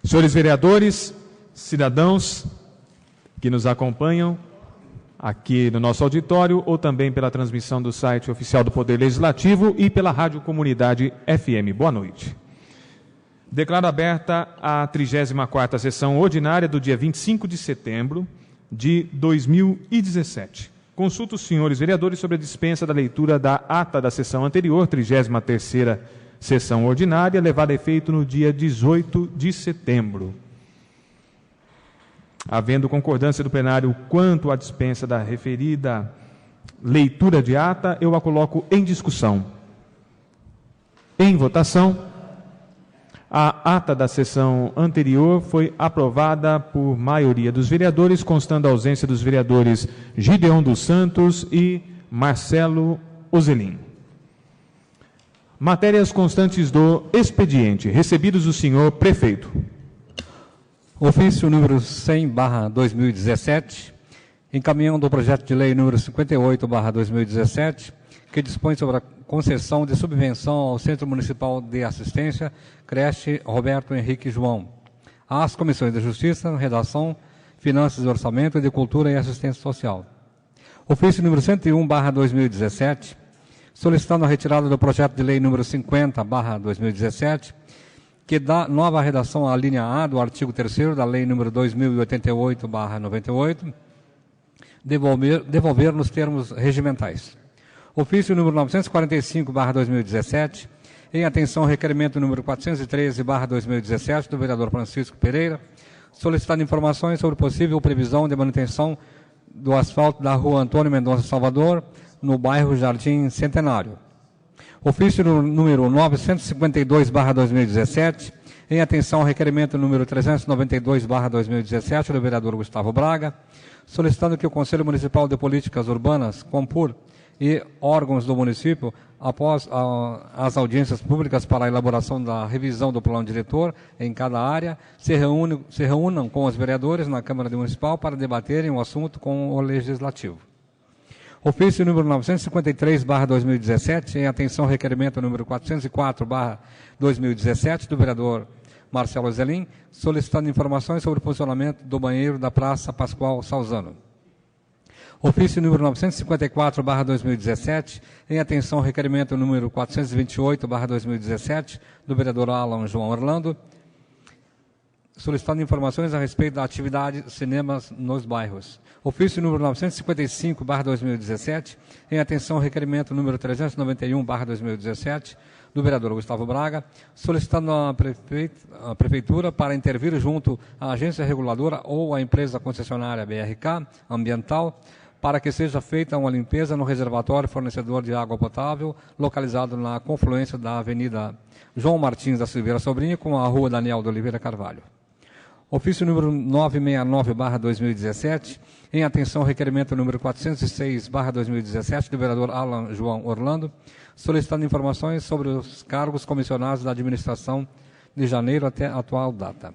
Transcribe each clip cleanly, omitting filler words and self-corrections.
Senhores vereadores, cidadãos que nos acompanham aqui no nosso auditório ou também pela transmissão do site oficial do Poder Legislativo e pela Rádio Comunidade FM. Boa noite. Declaro aberta a 34ª sessão ordinária do dia 25 de setembro de 2017. Consulto os senhores vereadores sobre a dispensa da leitura da ata da sessão anterior, 33ª sessão ordinária, levada a efeito no dia 18 de setembro. Havendo concordância do plenário quanto à dispensa da referida leitura de ata, eu a coloco em discussão. Em votação, a ata da sessão anterior foi aprovada por maioria dos vereadores, constando a ausência dos vereadores Gideon dos Santos e Marcelo Ozelin. Matérias constantes do expediente, recebidos do senhor prefeito. Ofício número 100/2017, encaminhando o projeto de lei número 58/2017, que dispõe sobre a concessão de subvenção ao Centro Municipal de Assistência, creche Roberto Henrique João, às Comissões de Justiça, Redação, Finanças e Orçamento, de Cultura e Assistência Social. Ofício número 101/2017, solicitando a retirada do projeto de lei número 50/2017, que dá nova redação à linha A do artigo 3º da lei número 2088/98, devolver nos termos regimentais. Ofício número 945/2017, em atenção ao requerimento número 413/2017 do vereador Francisco Pereira, solicitando informações sobre possível previsão de manutenção do asfalto da rua Antônio Mendonça Salvador, no bairro Jardim Centenário. Ofício número 952/2017, em atenção ao requerimento número 392/2017 do vereador Gustavo Braga, solicitando que o Conselho Municipal de Políticas Urbanas, CONPUR, e órgãos do município, após as audiências públicas para a elaboração da revisão do plano diretor em cada área, se reúnam com os vereadores na Câmara Municipal para debaterem o assunto com o Legislativo. Ofício número 953/2017, em atenção ao requerimento número 404/2017 do vereador Marcelo Ozelin, solicitando informações sobre o funcionamento do banheiro da Praça Pascoal Salzano. Ofício número 954/2017, em atenção ao requerimento número 428/2017 do vereador Alan João Orlando, solicitando informações a respeito da atividade cinemas nos bairros. Ofício número 955/2017, em atenção ao requerimento número 391/2017 do vereador Gustavo Braga, solicitando a Prefeitura para intervir junto à agência reguladora ou à empresa concessionária BRK Ambiental, para que seja feita uma limpeza no reservatório fornecedor de água potável, localizado na confluência da Avenida João Martins da Silveira Sobrinho com a Rua Daniel de Oliveira Carvalho. Ofício número 969/2017, em atenção ao requerimento número 406/2017 do vereador Alan João Orlando, solicitando informações sobre os cargos comissionados da administração de janeiro até a atual data.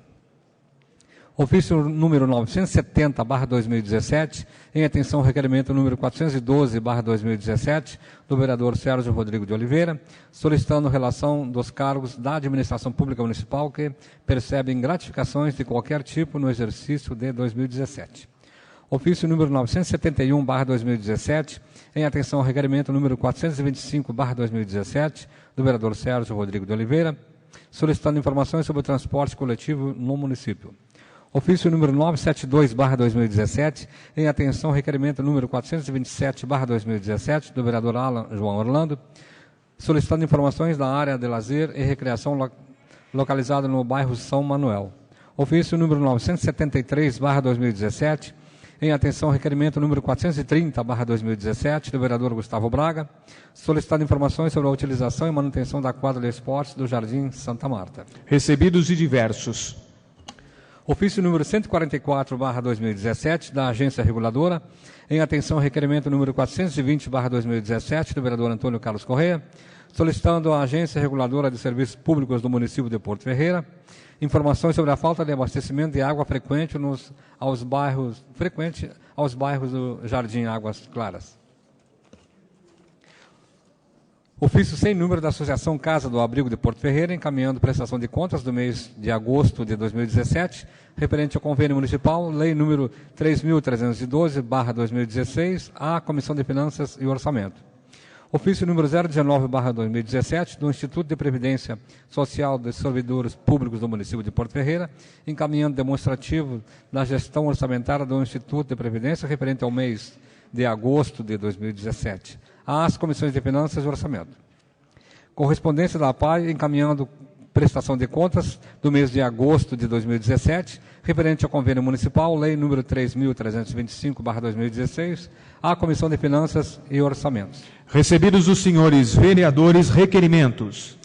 Ofício número 970/2017, em atenção ao requerimento número 412/2017 do vereador Sérgio Rodrigo de Oliveira, solicitando relação dos cargos da administração pública municipal que percebem gratificações de qualquer tipo no exercício de 2017. Ofício número 971/2017, em atenção ao requerimento número 425/2017 do vereador Sérgio Rodrigo de Oliveira, solicitando informações sobre o transporte coletivo no município. Ofício número 972/2017, em atenção ao requerimento número 427/2017 do vereador Alan João Orlando, solicitando informações da área de lazer e recreação localizada no bairro São Manuel. Ofício número 973/2017, em atenção ao requerimento número 430/2017 do vereador Gustavo Braga, solicitando informações sobre a utilização e manutenção da quadra de esportes do Jardim Santa Marta. Recebidos e diversos. Ofício número 144/2017, da Agência Reguladora, em atenção ao requerimento número 420/2017, do vereador Antônio Carlos Corrêa, solicitando à Agência Reguladora de Serviços Públicos do município de Porto Ferreira informações sobre a falta de abastecimento de água aos bairros do Jardim Águas Claras. Ofício sem número da Associação Casa do Abrigo de Porto Ferreira, encaminhando prestação de contas do mês de agosto de 2017, referente ao convênio municipal, lei número 3.312/2016, à Comissão de Finanças e Orçamento. Ofício número 019/2017, do Instituto de Previdência Social dos Servidores Públicos do município de Porto Ferreira, encaminhando demonstrativo da gestão orçamentária do Instituto de Previdência, referente ao mês de agosto de 2017, às Comissões de Finanças e Orçamento. Correspondência da APAI, encaminhando prestação de contas do mês de agosto de 2017, referente ao convênio municipal, lei número 3.325/2016, à Comissão de Finanças e Orçamentos. Recebidos dos senhores vereadores requerimentos.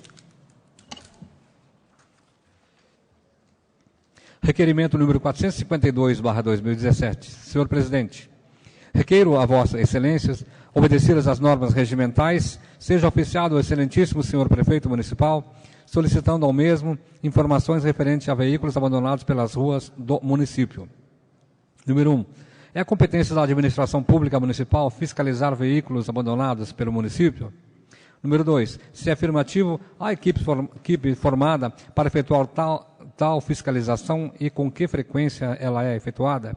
Requerimento número 452/2017. Senhor presidente, requeiro a vossas excelências, obedecidas as normas regimentais, seja oficiado o excelentíssimo senhor prefeito municipal, solicitando ao mesmo informações referentes a veículos abandonados pelas ruas do município. Número 1. É competência da administração pública municipal fiscalizar veículos abandonados pelo município? Número 2. Se é afirmativo, há equipe formada para efetuar tal fiscalização e com que frequência ela é efetuada?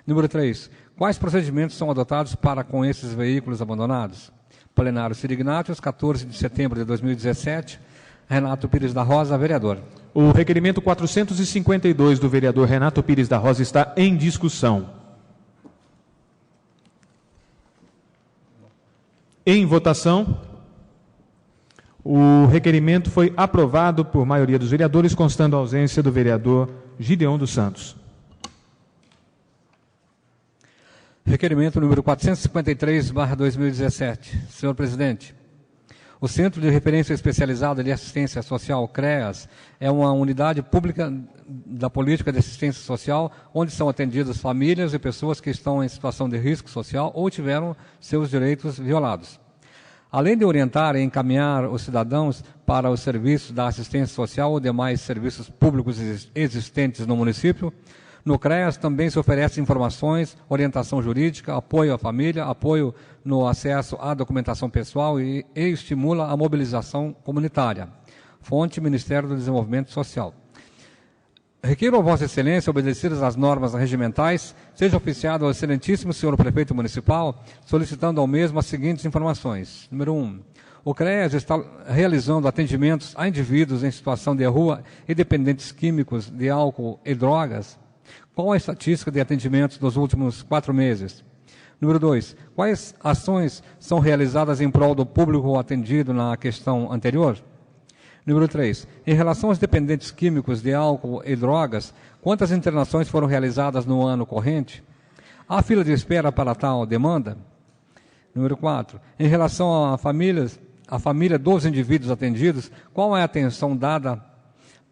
Número 3. Quais procedimentos são adotados para com esses veículos abandonados? Plenário Ciro Ignatius, 14 de setembro de 2017. Renato Pires da Rosa, vereador. O requerimento 452 do vereador Renato Pires da Rosa está em discussão. Em votação, o requerimento foi aprovado por maioria dos vereadores, constando a ausência do vereador Gideon dos Santos. Requerimento número 453/2017. Senhor presidente, o Centro de Referência Especializada de Assistência Social, CREAS, é uma unidade pública da política de assistência social, onde são atendidas famílias e pessoas que estão em situação de risco social ou tiveram seus direitos violados. Além de orientar e encaminhar os cidadãos para os serviços da assistência social ou demais serviços públicos existentes no município, no CREAS também se oferece informações, orientação jurídica, apoio à família, apoio no acesso à documentação pessoal e estimula a mobilização comunitária. Fonte, Ministério do Desenvolvimento Social. Requeiro a Vossa Excelência, obedecidas as normas regimentais, seja oficiado ao excelentíssimo senhor prefeito municipal, solicitando ao mesmo as seguintes informações. Número 1. O CREAS está realizando atendimentos a indivíduos em situação de rua e dependentes químicos de álcool e drogas. Qual a estatística de atendimentos dos últimos 4 meses? Número 2. Quais ações são realizadas em prol do público atendido na questão anterior? Número 3. Em relação aos dependentes químicos de álcool e drogas, quantas internações foram realizadas no ano corrente? Há fila de espera para tal demanda? Número 4. Em relação à família dos indivíduos atendidos, qual é a atenção dada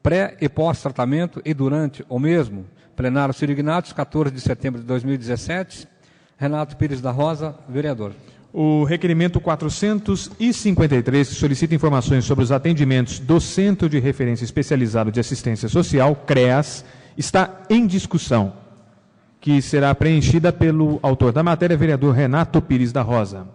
pré e pós-tratamento e durante o mesmo? Plenário Ciro Ignatius, 14 de setembro de 2017. Renato Pires da Rosa, vereador. O requerimento 453, que solicita informações sobre os atendimentos do Centro de Referência Especializado de Assistência Social, CREAS, está em discussão, que será preenchida pelo autor da matéria, vereador Renato Pires da Rosa.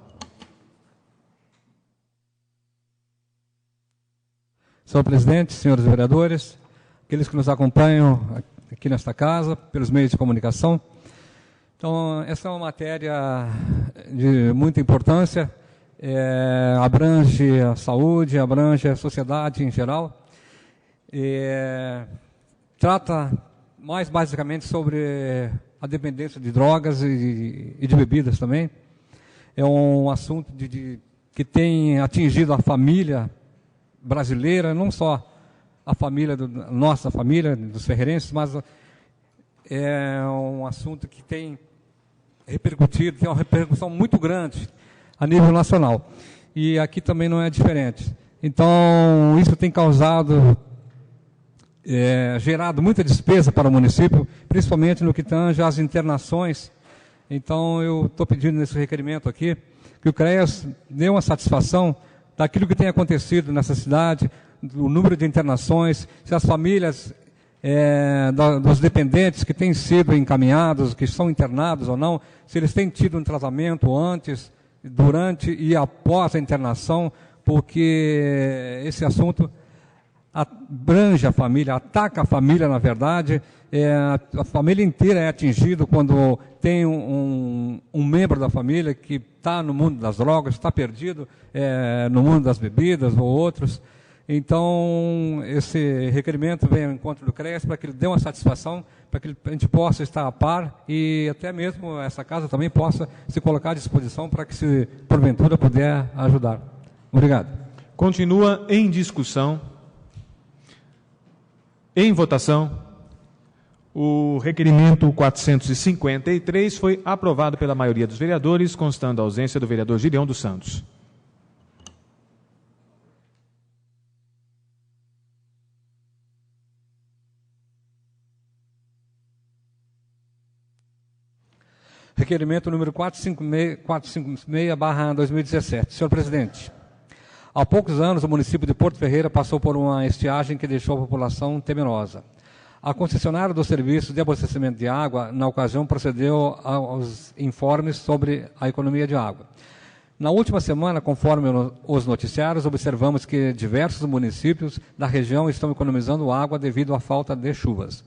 Senhor presidente, senhores vereadores, aqueles que nos acompanham aqui nesta casa, pelos meios de comunicação. Então, essa é uma matéria de muita importância, abrange a saúde, abrange a sociedade em geral, trata mais basicamente sobre a dependência de drogas e de bebidas também. É um assunto que tem atingido a família brasileira, não só a família, nossa família, dos ferreirenses, mas é um assunto que tem repercutido, tem uma repercussão muito grande a nível nacional. E aqui também não é diferente. Então, isso tem causado, gerado muita despesa para o município, principalmente no que tange às internações. Então, eu estou pedindo nesse requerimento aqui, que o CREAS dê uma satisfação daquilo que tem acontecido nessa cidade, o número de internações, se as famílias dos dependentes que têm sido encaminhados, que são internados ou não, se eles têm tido um tratamento antes, durante e após a internação, porque esse assunto abrange a família, ataca a família, na verdade. A família inteira é atingida quando tem um membro da família que está no mundo das drogas, está perdido no mundo das bebidas ou outros. Então, esse requerimento vem ao encontro do CREAS para que ele dê uma satisfação, para que a gente possa estar a par e até mesmo essa casa também possa se colocar à disposição para que, se porventura puder ajudar. Obrigado. Continua em discussão. Em votação. O requerimento 453 foi aprovado pela maioria dos vereadores, constando a ausência do vereador Gideon dos Santos. Requerimento número 456/2017. Senhor presidente, há poucos anos o município de Porto Ferreira passou por uma estiagem que deixou a população temerosa. A concessionária do serviço de abastecimento de água, na ocasião, procedeu aos informes sobre a economia de água. Na última semana, conforme os noticiários, observamos que diversos municípios da região estão economizando água devido à falta de chuvas.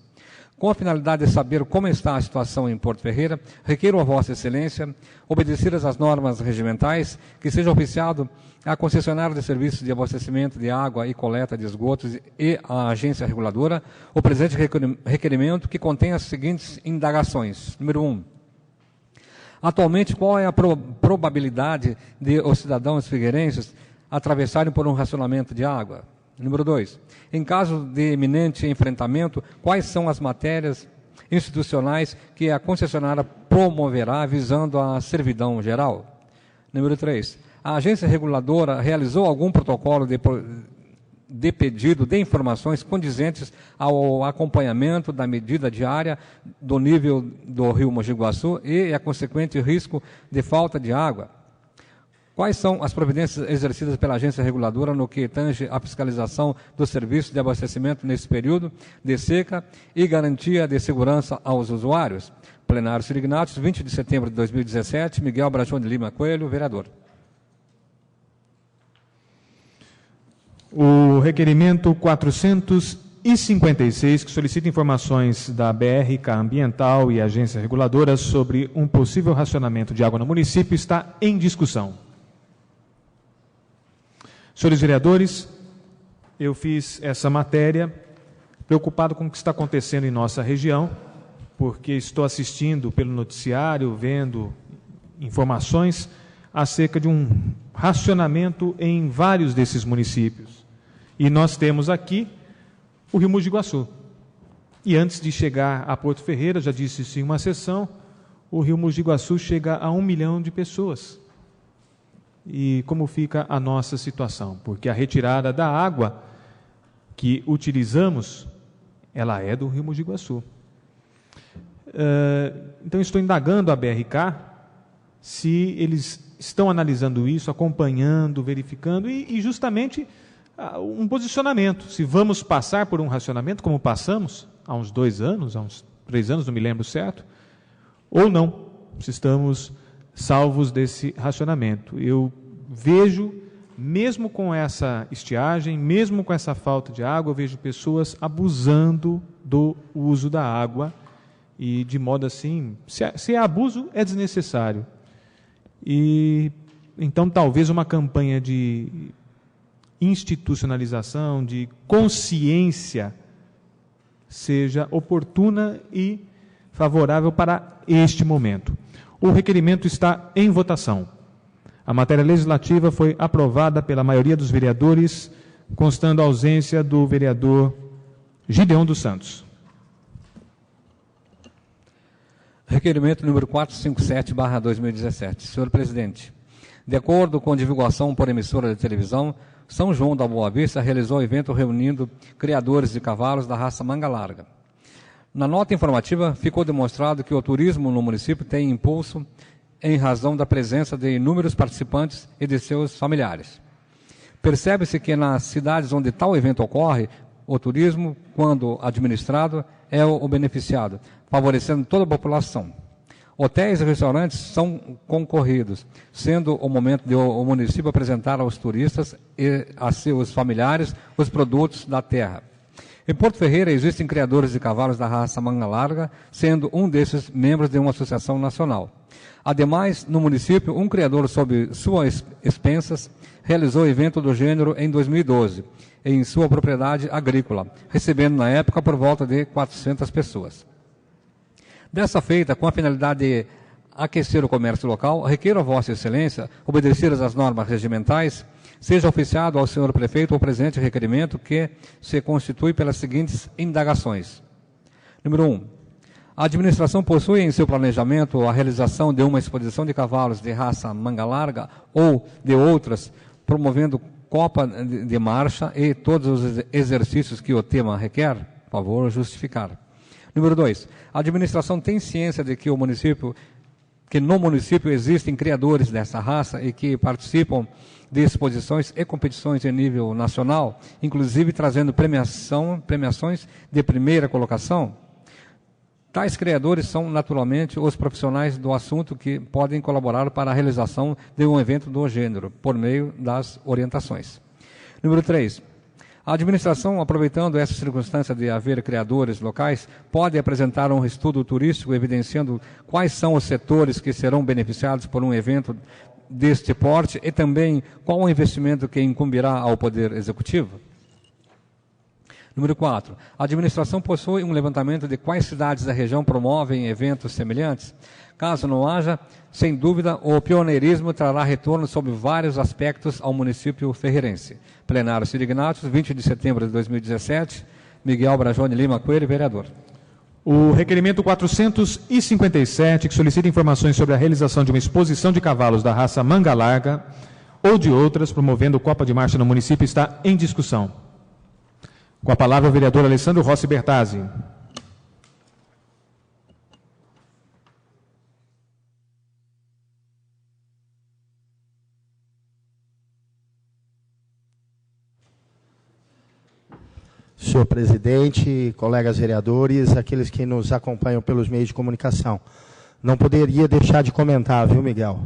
Com a finalidade de saber como está a situação em Porto Ferreira, requeiro a Vossa Excelência, obedecidas as normas regimentais, que seja oficiado à concessionária de serviços de abastecimento de água e coleta de esgotos e à agência reguladora o presente requerimento, que contém as seguintes indagações. Número 1. Atualmente, qual é a probabilidade de os cidadãos figueirenses atravessarem por um racionamento de água? Número 2. Em caso de iminente enfrentamento, quais são as matérias institucionais que a concessionária promoverá visando a servidão geral? Número 3. A agência reguladora realizou algum protocolo de pedido de informações condizentes ao acompanhamento da medida diária do nível do rio Mogi Guaçu e a consequente risco de falta de água? Quais são as providências exercidas pela agência reguladora no que tange à fiscalização do serviço de abastecimento nesse período de seca e garantia de segurança aos usuários? Plenário Sirignatos, 20 de setembro de 2017, Miguel Brachon de Lima Coelho, vereador. O requerimento 456, que solicita informações da BRK Ambiental e agência reguladora sobre um possível racionamento de água no município, está em discussão. Senhores vereadores, eu fiz essa matéria preocupado com o que está acontecendo em nossa região, porque estou assistindo pelo noticiário, vendo informações acerca de um racionamento em vários desses municípios. E nós temos aqui o rio Mogi Guaçu. E antes de chegar a Porto Ferreira, já disse isso em uma sessão, o rio Mogi Guaçu chega a 1 milhão de pessoas. E como fica a nossa situação? Porque a retirada da água que utilizamos, ela é do rio Mogi Guaçu. Então, estou indagando a BRK se eles estão analisando isso, acompanhando, verificando e justamente um posicionamento. Se vamos passar por um racionamento, como passamos há uns 2 anos, há uns 3 anos, não me lembro certo, ou não, se estamos salvos desse racionamento. Eu vejo, mesmo com essa estiagem, mesmo com essa falta de água, eu vejo pessoas abusando do uso da água e de modo assim, se é abuso, é desnecessário. E então talvez uma campanha de institucionalização, de consciência, seja oportuna e favorável para este momento. O requerimento está em votação. A matéria legislativa foi aprovada pela maioria dos vereadores, constando a ausência do vereador Gideon dos Santos. Requerimento número 457/2017. Senhor presidente, de acordo com divulgação por emissora de televisão, São João da Boa Vista realizou evento reunindo criadores de cavalos da raça manga larga. Na nota informativa, ficou demonstrado que o turismo no município tem impulso em razão da presença de inúmeros participantes e de seus familiares. Percebe-se que nas cidades onde tal evento ocorre, o turismo, quando administrado, é o beneficiado, favorecendo toda a população. Hotéis e restaurantes são concorridos, sendo o momento de o município apresentar aos turistas e a seus familiares os produtos da terra. Em Porto Ferreira existem criadores de cavalos da raça manga larga, sendo um desses membros de uma associação nacional. Ademais, no município, um criador sob suas expensas realizou evento do gênero em 2012, em sua propriedade agrícola, recebendo na época por volta de 400 pessoas. Dessa feita, com a finalidade de aquecer o comércio local, requeiro a Vossa Excelência, obedecidas as normas regimentais, seja oficiado ao senhor prefeito o presente requerimento que se constitui pelas seguintes indagações. Número 1. A administração possui em seu planejamento a realização de uma exposição de cavalos de raça manga larga ou de outras, promovendo copa de marcha e todos os exercícios que o tema requer? Por favor, justificar. Número 2. A administração tem ciência de que no município existem criadores dessa raça e que participam de exposições e competições em nível nacional, inclusive trazendo premiações de primeira colocação? Tais criadores são, naturalmente, os profissionais do assunto que podem colaborar para a realização de um evento do gênero, por meio das orientações. Número 3. A administração, aproveitando essa circunstância de haver criadores locais, pode apresentar um estudo turístico evidenciando quais são os setores que serão beneficiados por um evento deste porte e também qual o investimento que incumbirá ao Poder Executivo. Número 4. A administração possui um levantamento de quais cidades da região promovem eventos semelhantes? Caso não haja, sem dúvida, o pioneirismo trará retorno sobre vários aspectos ao município ferreirense. Plenário Ciro Ignatius, 20 de setembro de 2017. Miguel Brajone Lima Coelho, vereador. O requerimento 457, que solicita informações sobre a realização de uma exposição de cavalos da raça manga larga ou de outras, promovendo Copa de Marcha no município, está em discussão. Com a palavra o vereador Alessandro Rossi Bertazzi. Senhor presidente, colegas vereadores, aqueles que nos acompanham pelos meios de comunicação. Não poderia deixar de comentar, viu, Miguel?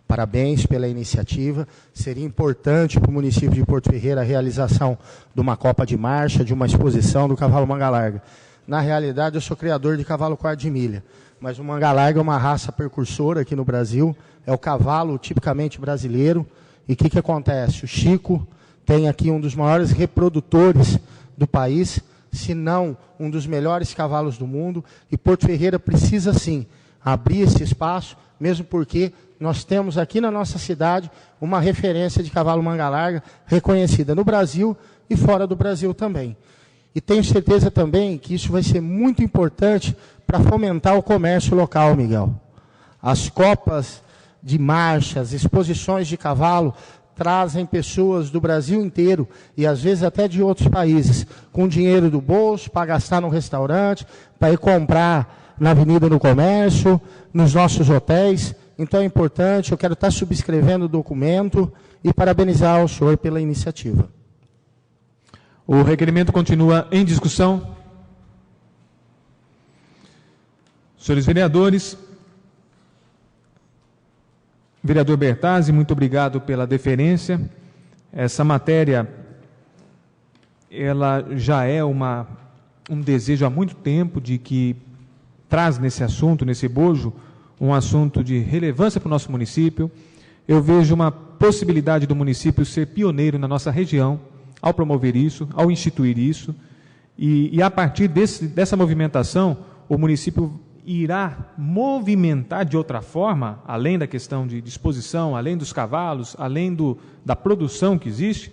Parabéns pela iniciativa. Seria importante para o município de Porto Ferreira a realização de uma Copa de Marcha, de uma exposição do cavalo manga larga. Na realidade, eu sou criador de cavalo quarto de milha, mas o manga larga é uma raça precursora aqui no Brasil, é o cavalo tipicamente brasileiro. E o que acontece? O Chico tem aqui um dos maiores reprodutores do país, se não um dos melhores cavalos do mundo, e Porto Ferreira precisa sim abrir esse espaço, mesmo porque nós temos aqui na nossa cidade uma referência de cavalo manga larga reconhecida no Brasil e fora do Brasil também. E tenho certeza também que isso vai ser muito importante para fomentar o comércio local, Miguel. As copas de marcha, as exposições de cavalo trazem pessoas do Brasil inteiro e às vezes até de outros países, com dinheiro do bolso para gastar no restaurante, para ir comprar na avenida no comércio, nos nossos hotéis. Então é importante, eu quero estar subscrevendo o documento e parabenizar o senhor pela iniciativa. O requerimento continua em discussão. Senhores vereadores, vereador Bertazzi, muito obrigado pela deferência. Essa matéria, ela já é um desejo há muito tempo de que traz nesse assunto, nesse bojo, um assunto de relevância para o nosso município. Eu vejo uma possibilidade do município ser pioneiro na nossa região ao promover isso, ao instituir isso, e a partir dessa movimentação, o município irá movimentar de outra forma, além da questão de disposição, além dos cavalos, além da produção que existe,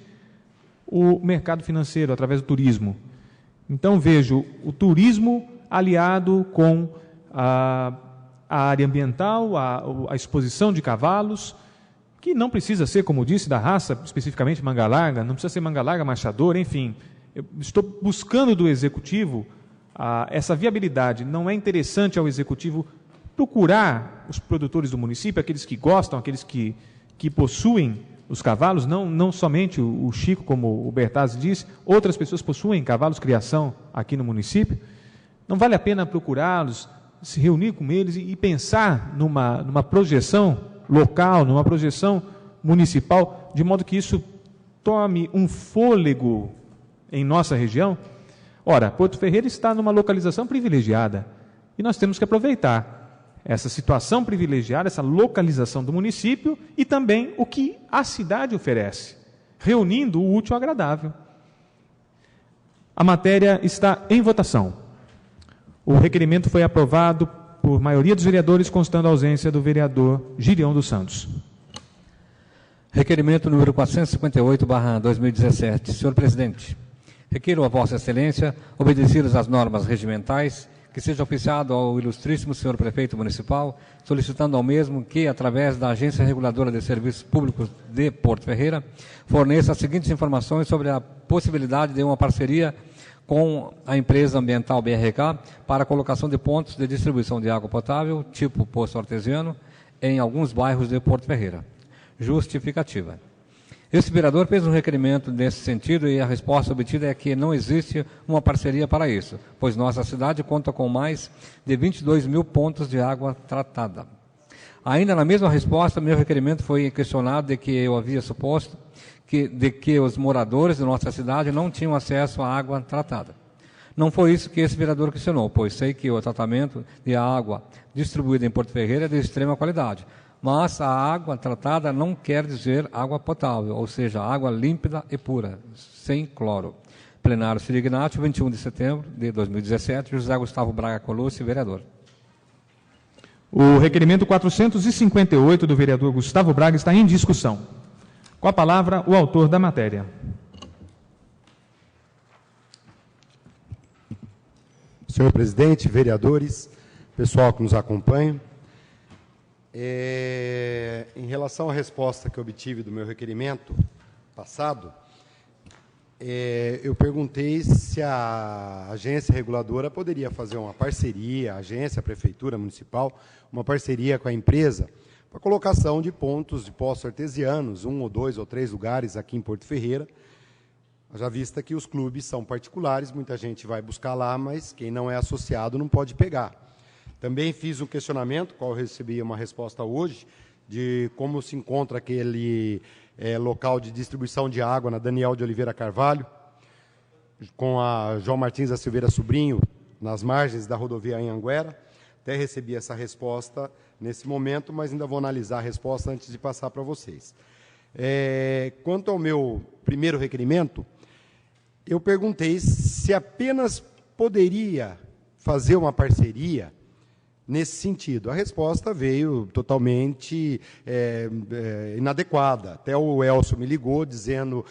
o mercado financeiro, através do turismo. Então, vejo o turismo aliado com a área ambiental, a exposição de cavalos, que não precisa ser, como disse, da raça, especificamente manga larga, não precisa ser manga larga, marchador, enfim. Eu estou buscando do Executivo essa viabilidade. Não é interessante ao Executivo procurar os produtores do município, aqueles que gostam, aqueles que possuem os cavalos, não somente o Chico, como o Bertazzi disse, outras pessoas possuem cavalos criação aqui no município. Não vale a pena procurá-los se reunir com eles e pensar numa projeção local, numa projeção municipal, de modo que isso tome um fôlego em nossa região. Ora, Porto Ferreira está numa localização privilegiada e nós temos que aproveitar essa situação privilegiada, essa localização do município e também o que a cidade oferece, reunindo o útil ao agradável. A matéria está em votação. O requerimento foi aprovado por maioria dos vereadores, constando a ausência do vereador Girião dos Santos. Requerimento número 458/2017. Senhor presidente, requeiro a Vossa Excelência, obedecidas as normas regimentais, que seja oficiado ao ilustríssimo senhor prefeito municipal, solicitando ao mesmo que, através da Agência Reguladora de Serviços Públicos de Porto Ferreira, forneça as seguintes informações sobre a possibilidade de uma parceria com a empresa ambiental BRK para a colocação de pontos de distribuição de água potável, tipo poço artesiano, em alguns bairros de Porto Ferreira. Justificativa. Esse vereador fez um requerimento nesse sentido e a resposta obtida é que não existe uma parceria para isso, pois nossa cidade conta com mais de 22 mil pontos de água tratada. Ainda na mesma resposta, meu requerimento foi questionado de que eu havia suposto de que os moradores de nossa cidade não tinham acesso à água tratada. Não foi isso que esse vereador questionou, pois sei que o tratamento de água distribuída em Porto Ferreira é de extrema qualidade, mas a água tratada não quer dizer água potável, ou seja, água límpida e pura, sem cloro. Plenário Sirignati, 21 de setembro de 2017, José Gustavo Braga Colucci, vereador. O requerimento 458 do vereador Gustavo Braga está em discussão. Com a palavra, o autor da matéria. Senhor presidente, vereadores, pessoal que nos acompanha, em relação à resposta que eu obtive do meu requerimento passado, eu perguntei se a agência reguladora poderia fazer uma parceria, a agência, a prefeitura municipal, uma parceria com a empresa, para colocação de pontos de poços artesianos, 1 ou 2 ou 3 lugares aqui em Porto Ferreira, já vista que os clubes são particulares, muita gente vai buscar lá, mas quem não é associado não pode pegar. Também fiz um questionamento, qual eu recebi uma resposta hoje, de como se encontra aquele local de distribuição de água na Daniel de Oliveira Carvalho, com a João Martins da Silveira Sobrinho, nas margens da rodovia Anhanguera. Até recebi essa resposta nesse momento, mas ainda vou analisar a resposta antes de passar para vocês. Quanto ao meu primeiro requerimento, eu perguntei se apenas poderia fazer uma parceria nesse sentido. A resposta veio totalmente inadequada. Até o Elcio me ligou dizendo,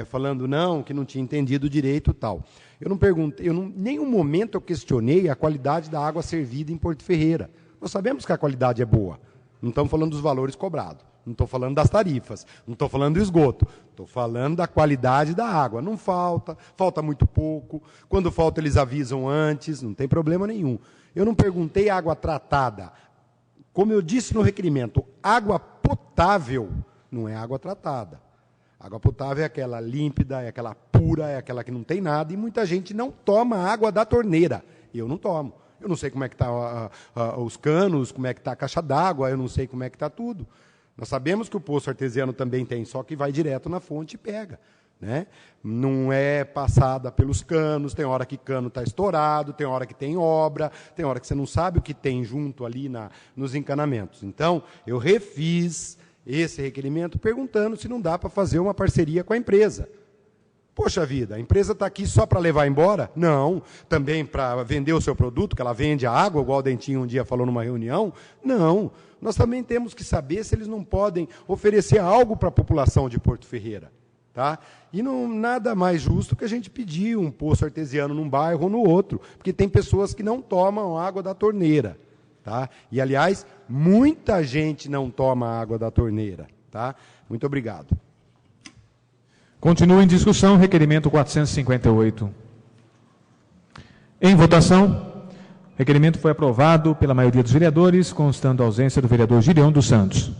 falando não, que não tinha entendido direito e tal. Eu não perguntei, em nenhum momento eu questionei a qualidade da água servida em Porto Ferreira. Nós sabemos que a qualidade é boa. Não estamos falando dos valores cobrados. Não estou falando das tarifas. Não estou falando do esgoto. Estou falando da qualidade da água. Não falta, falta muito pouco. Quando falta, eles avisam antes, não tem problema nenhum. Eu não perguntei água tratada. Como eu disse no requerimento, água potável não é água tratada. Água potável é aquela límpida, é aquela pura, é aquela que não tem nada, e muita gente não toma água da torneira. Eu não tomo. Eu não sei como é que está os canos, como é que está a caixa d'água, eu não sei como é que está tudo. Nós sabemos que o poço artesiano também tem, só que vai direto na fonte e pega. Né? Não é passada pelos canos, tem hora que cano está estourado, tem hora que tem obra, tem hora que você não sabe o que tem junto ali nos encanamentos. Então, eu refiz esse requerimento perguntando se não dá para fazer uma parceria com a empresa. Poxa vida, a empresa está aqui só para levar embora? Não. Também para vender o seu produto, que ela vende a água, igual o Dentinho um dia falou numa reunião? Não. Nós também temos que saber se eles não podem oferecer algo para a população de Porto Ferreira. Tá? E não nada mais justo que a gente pedir um poço artesiano num bairro ou no outro, porque tem pessoas que não tomam água da torneira. Tá? E, aliás, muita gente não toma água da torneira. Tá? Muito obrigado. Continua em discussão o requerimento 458. Em votação, o requerimento foi aprovado pela maioria dos vereadores, constando a ausência do vereador Girião dos Santos.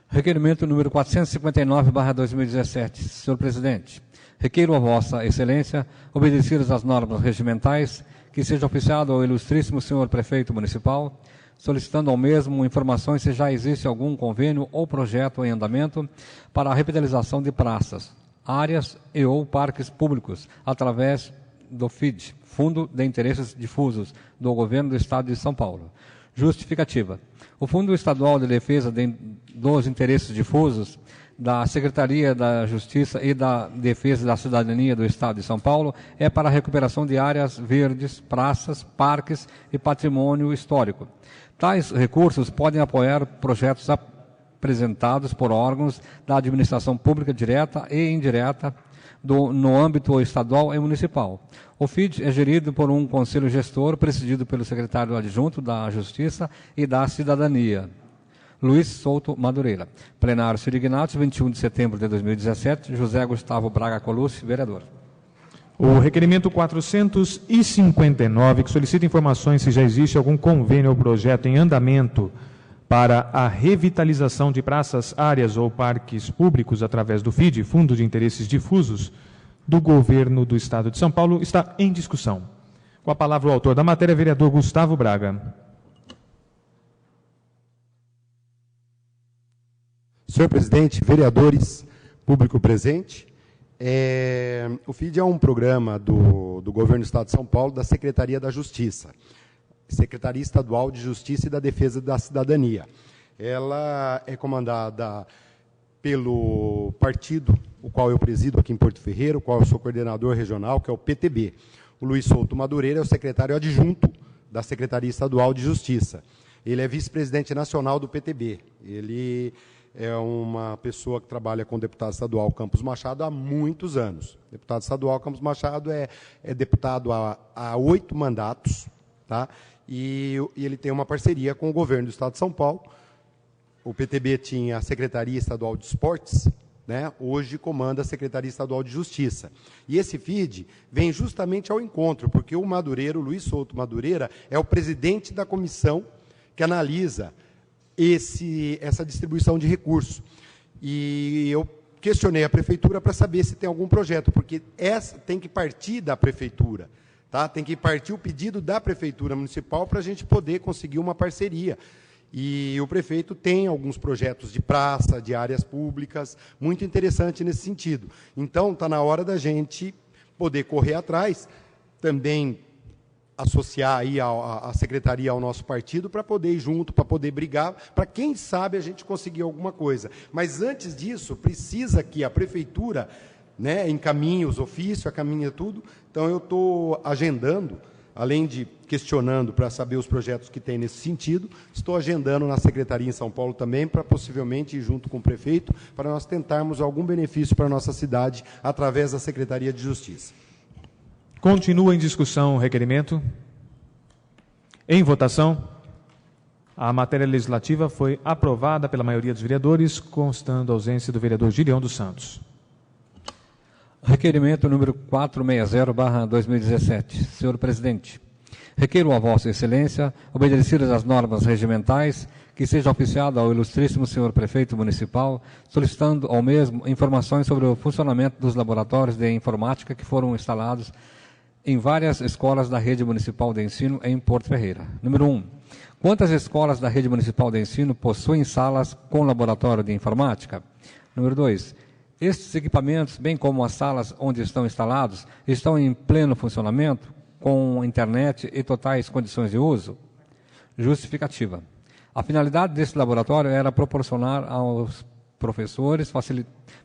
Requerimento número 459/2017. Senhor presidente, requeiro a Vossa Excelência, obedecidas as normas regimentais, que seja oficiado ao ilustríssimo senhor prefeito municipal, solicitando ao mesmo informações se já existe algum convênio ou projeto em andamento para a revitalização de praças, áreas e ou parques públicos, através do FID, Fundo de Interesses Difusos, do Governo do Estado de São Paulo. Justificativa. O Fundo Estadual de Defesa dos Interesses Difusos da Secretaria da Justiça e da Defesa da Cidadania do Estado de São Paulo é para a recuperação de áreas verdes, praças, parques e patrimônio histórico. Tais recursos podem apoiar projetos apresentados por órgãos da administração pública direta e indireta no âmbito estadual e municipal. O FID é gerido por um conselho gestor presidido pelo secretário adjunto da Justiça e da Cidadania, Luiz Souto Madureira. Plenário Sirignatos, 21 de setembro de 2017, José Gustavo Braga Colucci, vereador. O requerimento 459, que solicita informações se já existe algum convênio ou projeto em andamento para a revitalização de praças, áreas ou parques públicos através do FID, Fundo de Interesses Difusos, do Governo do Estado de São Paulo, está em discussão. Com a palavra o autor da matéria, vereador Gustavo Braga. Senhor presidente, vereadores, público presente, o FID é um programa do Governo do Estado de São Paulo, da Secretaria da Justiça, Secretaria Estadual de Justiça e da Defesa da Cidadania. Ela é comandada pelo partido, o qual eu presido aqui em Porto Ferreira, o qual eu sou coordenador regional, que é o PTB. O Luiz Souto Madureira é o secretário adjunto da Secretaria Estadual de Justiça. Ele é vice-presidente nacional do PTB. Ele é uma pessoa que trabalha com o deputado estadual Campos Machado há muitos anos. O deputado estadual Campos Machado é deputado há 8 mandatos, tá? E ele tem uma parceria com o governo do Estado de São Paulo. O PTB tinha a Secretaria Estadual de Esportes, né? Hoje comanda a Secretaria Estadual de Justiça. E esse FID vem justamente ao encontro, porque o Madureira, o Luiz Souto Madureira, é o presidente da comissão que analisa essa distribuição de recursos. E eu questionei a prefeitura para saber se tem algum projeto, porque essa tem que partir da prefeitura. Tá? Tem que partir o pedido da Prefeitura Municipal para a gente poder conseguir uma parceria. E o prefeito tem alguns projetos de praça, de áreas públicas, muito interessante nesse sentido. Então, está na hora da gente poder correr atrás, também associar aí a secretaria ao nosso partido para poder ir junto, para poder brigar, para quem sabe a gente conseguir alguma coisa. Mas antes disso, precisa que a Prefeitura, né, encaminha os ofícios, encaminha tudo. Então, eu estou agendando, além de questionando para saber os projetos que tem nesse sentido, estou agendando na Secretaria em São Paulo também, para possivelmente ir junto com o prefeito, para nós tentarmos algum benefício para a nossa cidade, através da Secretaria de Justiça. Continua em discussão o requerimento. Em votação, a matéria legislativa foi aprovada pela maioria dos vereadores, constando a ausência do vereador Gideão dos Santos. Requerimento número 460/2017. Senhor presidente, requeiro a Vossa Excelência, obedecidas as normas regimentais, que seja oficiado ao ilustríssimo senhor prefeito municipal, solicitando ao mesmo informações sobre o funcionamento dos laboratórios de informática que foram instalados em várias escolas da rede municipal de ensino em Porto Ferreira. Número 1. Quantas escolas da rede municipal de ensino possuem salas com laboratório de informática? Número 2. Estes equipamentos, bem como as salas onde estão instalados, estão em pleno funcionamento, com internet e totais condições de uso? Justificativa. A finalidade desse laboratório era proporcionar aos professores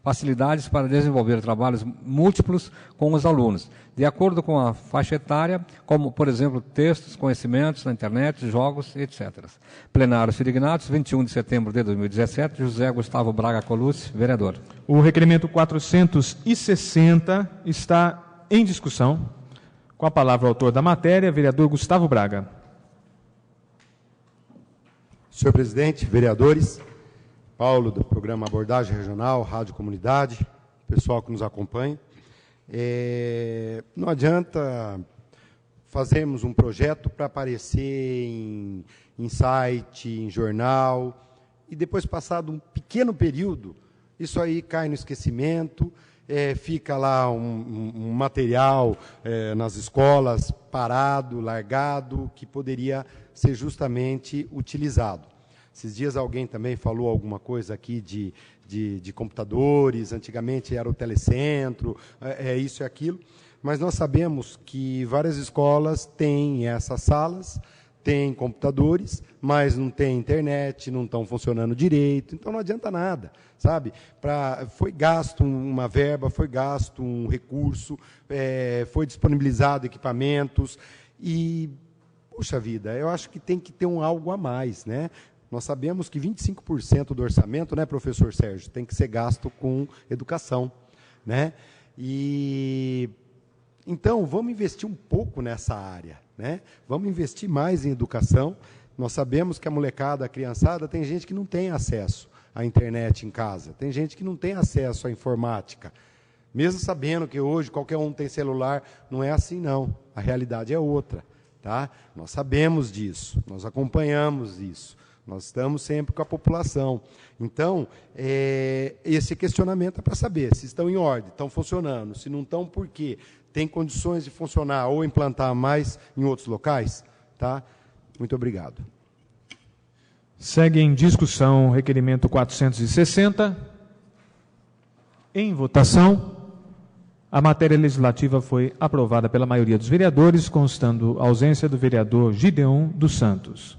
facilidades para desenvolver trabalhos múltiplos com os alunos, de acordo com a faixa etária, como, por exemplo, textos, conhecimentos na internet, jogos, etc. Plenário Sirignatos, 21 de setembro de 2017, José Gustavo Braga Colucci, vereador. O requerimento 460 está em discussão. Com a palavra o autor da matéria, vereador Gustavo Braga. Senhor presidente, vereadores, Paulo, do programa Abordagem Regional, Rádio Comunidade, pessoal que nos acompanha. Não adianta fazermos um projeto para aparecer em site, em jornal, e depois, passado um pequeno período, isso aí cai no esquecimento. fica lá um material nas escolas parado, largado, que poderia ser justamente utilizado. Esses dias alguém também falou alguma coisa aqui de computadores, antigamente era o telecentro, isso e aquilo, mas nós sabemos que várias escolas têm essas salas, têm computadores, mas não tem internet, não estão funcionando direito, então não adianta nada, sabe? Foi gasto uma verba, foi gasto um recurso, foi disponibilizado equipamentos e, puxa vida, eu acho que tem que ter algo a mais, né? Nós sabemos que 25% do orçamento, né, professor Sérgio, tem que ser gasto com educação, né? E então vamos investir um pouco nessa área, né? Vamos investir mais em educação. Nós sabemos que a molecada, a criançada, tem gente que não tem acesso à internet em casa, tem gente que não tem acesso à informática. Mesmo sabendo que hoje qualquer um tem celular, não é assim não. A realidade é outra, tá? Nós sabemos disso, nós acompanhamos isso. Nós estamos sempre com a população. Então, esse questionamento é para saber se estão em ordem, estão funcionando. Se não estão, por quê? Tem condições de funcionar ou implantar mais em outros locais? Tá? Muito obrigado. Segue em discussão o requerimento 460. Em votação, a matéria legislativa foi aprovada pela maioria dos vereadores, constando a ausência do vereador Gideon dos Santos.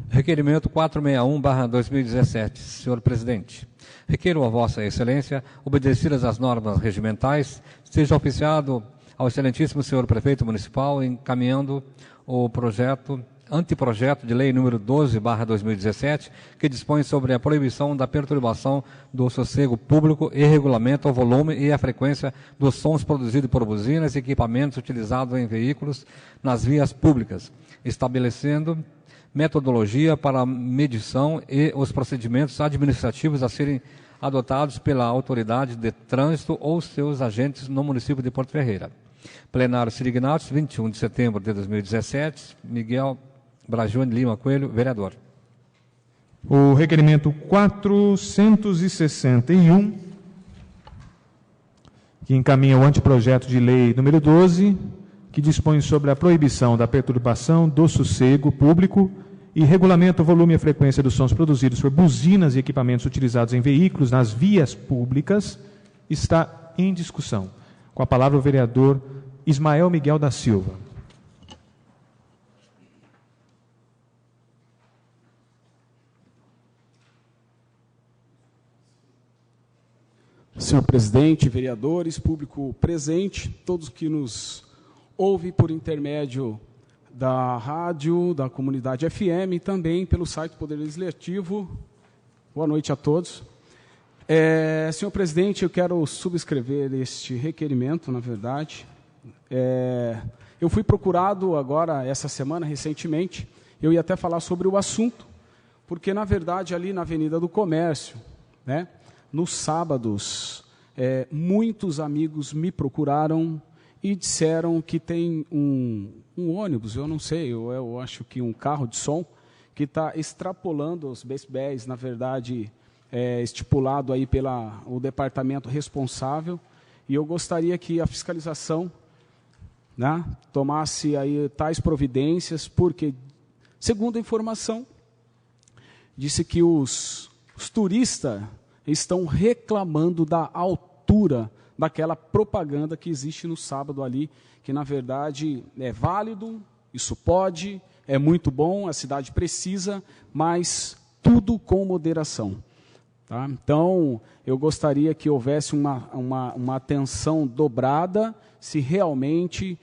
Requerimento 461/2017. Senhor presidente, requeiro a Vossa Excelência, obedecidas as normas regimentais, seja oficiado ao excelentíssimo senhor prefeito municipal encaminhando o anteprojeto de lei número 12/2017, que dispõe sobre a proibição da perturbação do sossego público e regulamenta o volume e a frequência dos sons produzidos por buzinas e equipamentos utilizados em veículos nas vias públicas, estabelecendo metodologia para a medição e os procedimentos administrativos a serem adotados pela autoridade de trânsito ou seus agentes no município de Porto Ferreira. Plenário Sirignatos, 21 de setembro de 2017. Miguel Brajone Lima Coelho, vereador. O requerimento 461, que encaminha o anteprojeto de lei número 12, que dispõe sobre a proibição da perturbação do sossego público e regulamenta o volume e a frequência dos sons produzidos por buzinas e equipamentos utilizados em veículos nas vias públicas, está em discussão. Com a palavra o vereador Ismael Miguel da Silva. Senhor presidente, vereadores, público presente, todos que nos ouvem por intermédio da rádio, da comunidade FM e também pelo site do Poder Legislativo. Boa noite a todos. Senhor presidente, eu quero subscrever este requerimento, na verdade. Eu fui procurado agora, essa semana, recentemente, eu ia até falar sobre o assunto, porque, na verdade, ali na Avenida do Comércio, né, nos sábados, muitos amigos me procuraram e disseram que tem um ônibus, eu não sei, eu acho que um carro de som, que está extrapolando os decibéis, na verdade, estipulado aí pelo departamento responsável, e eu gostaria que a fiscalização, né, tomasse aí tais providências, porque, segundo a informação, disse que os turistas estão reclamando da altura daquela propaganda que existe no sábado ali, que na verdade é válido, isso pode, é muito bom, a cidade precisa, mas tudo com moderação. Tá? Então, eu gostaria que houvesse uma atenção dobrada se realmente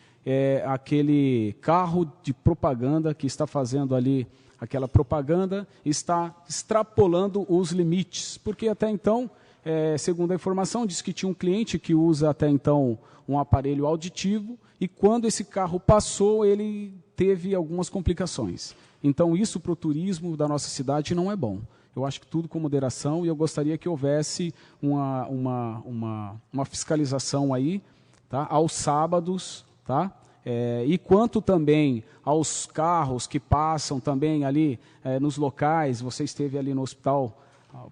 aquele carro de propaganda que está fazendo ali aquela propaganda está extrapolando os limites, porque até então, segundo a informação, diz que tinha um cliente que usa até então um aparelho auditivo e quando esse carro passou, ele teve algumas complicações. Então, isso para o turismo da nossa cidade não é bom. Eu acho que tudo com moderação e eu gostaria que houvesse uma fiscalização aí, tá? Aos sábados, tá? E quanto também aos carros que passam também ali nos locais, você esteve ali no hospital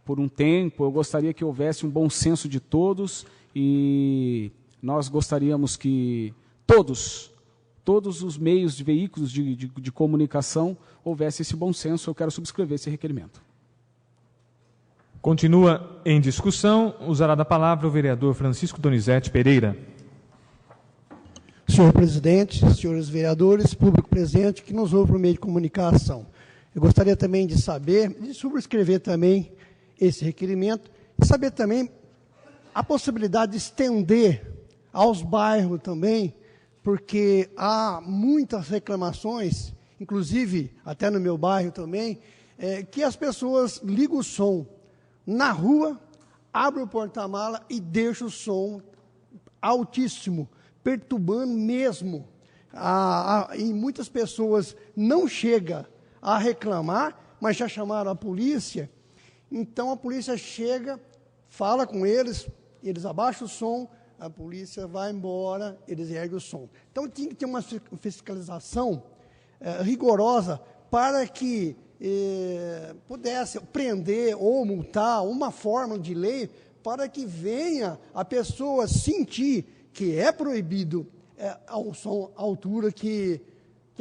por um tempo. Eu gostaria que houvesse um bom senso de todos e nós gostaríamos que todos os meios de veículos de comunicação houvesse esse bom senso. Eu quero subscrever esse requerimento. Continua em discussão. Usará da palavra o vereador Francisco Donizete Pereira. Senhor presidente, senhores vereadores, público presente que nos ouve por meio de comunicação. Eu gostaria também de saber, de subscrever também esse requerimento, e saber também a possibilidade de estender aos bairros também, porque há muitas reclamações, inclusive até no meu bairro também, que as pessoas ligam o som na rua, abrem o porta-mala e deixam o som altíssimo, perturbando mesmo. E muitas pessoas não chegam a reclamar, mas já chamaram a polícia. Então a polícia chega, fala com eles, eles abaixam o som, a polícia vai embora, eles erguem o som. Então tinha que ter uma fiscalização rigorosa para que pudesse prender ou multar, uma forma de lei, para que venha a pessoa sentir que é proibido ao som, à altura que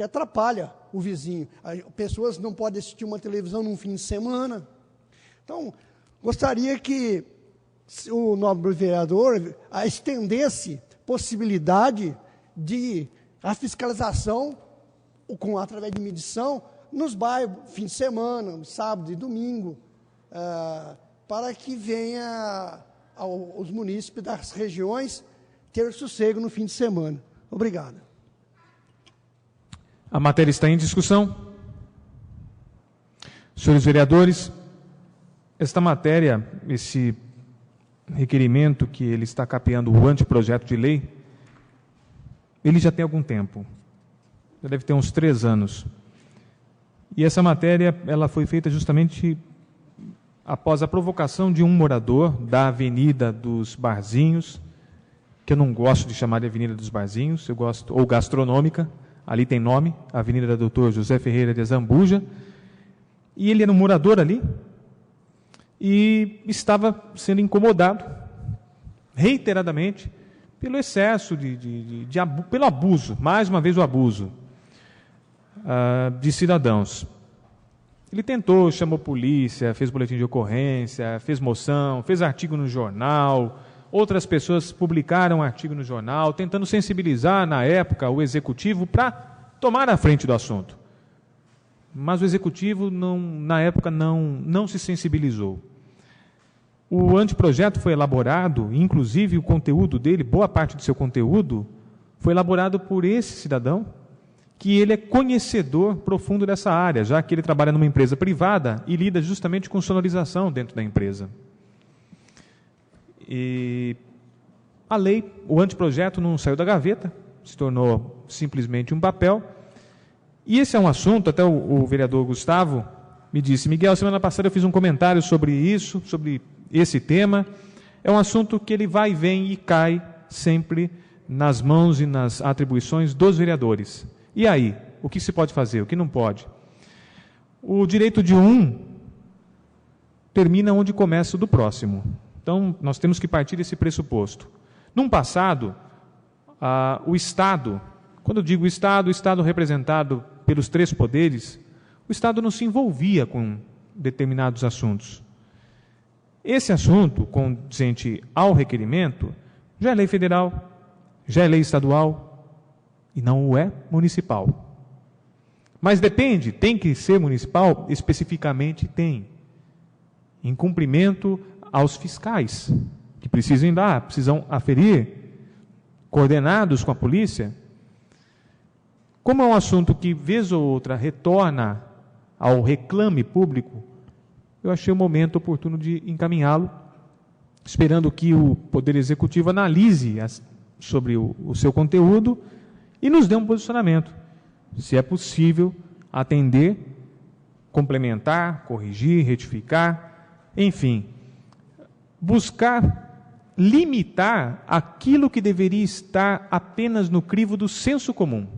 atrapalha o vizinho. As pessoas não podem assistir uma televisão num fim de semana. Então, gostaria que o nobre vereador estendesse possibilidade de a fiscalização através de medição nos bairros, fim de semana, sábado e domingo, para que venha os munícipes das regiões ter sossego no fim de semana. Obrigado. A matéria está em discussão. Senhores vereadores, esta matéria, esse requerimento que ele está capeando, o anteprojeto de lei, ele já tem algum tempo. Já deve ter uns 3 anos. E essa matéria, ela foi feita justamente após a provocação de um morador da Avenida dos Barzinhos, que eu não gosto de chamar de Avenida dos Barzinhos, eu gosto, ou gastronômica, ali tem nome, Avenida do Dr. José Ferreira de Azambuja, e ele era um morador ali, e estava sendo incomodado, reiteradamente, pelo excesso, pelo abuso, mais uma vez o abuso, de cidadãos. Ele tentou, chamou polícia, fez boletim de ocorrência, fez moção, fez artigo no jornal, outras pessoas publicaram artigo no jornal, tentando sensibilizar, na época, o executivo para tomar a frente do assunto. Mas o executivo, na época, não se sensibilizou. O anteprojeto foi elaborado, inclusive o conteúdo dele, boa parte do seu conteúdo, foi elaborado por esse cidadão, que ele é conhecedor profundo dessa área, já que ele trabalha numa empresa privada e lida justamente com sonorização dentro da empresa. E a lei, o anteprojeto não saiu da gaveta, se tornou simplesmente um papel. E esse é um assunto, até o vereador Gustavo me disse, Miguel, semana passada eu fiz um comentário sobre isso, sobre esse tema. É um assunto que ele vai e vem e cai sempre nas mãos e nas atribuições dos vereadores. E aí, o que se pode fazer, o que não pode? O direito de um termina onde começa o do próximo. Então, nós temos que partir desse pressuposto. Num passado, o Estado, quando eu digo Estado, o Estado representado pelos 3 poderes, o Estado não se envolvia com determinados assuntos. Esse assunto, condizente ao requerimento, já é lei federal, já é lei estadual, e não o é municipal. Mas depende, tem que ser municipal? Especificamente tem. Em cumprimento aos fiscais, que precisam ir lá, precisam aferir, coordenados com a polícia. Como é um assunto que, vez ou outra, retorna ao reclame público, eu achei o momento oportuno de encaminhá-lo, esperando que o Poder Executivo analise sobre o seu conteúdo e nos dê um posicionamento, se é possível atender, complementar, corrigir, retificar, enfim, buscar limitar aquilo que deveria estar apenas no crivo do senso comum.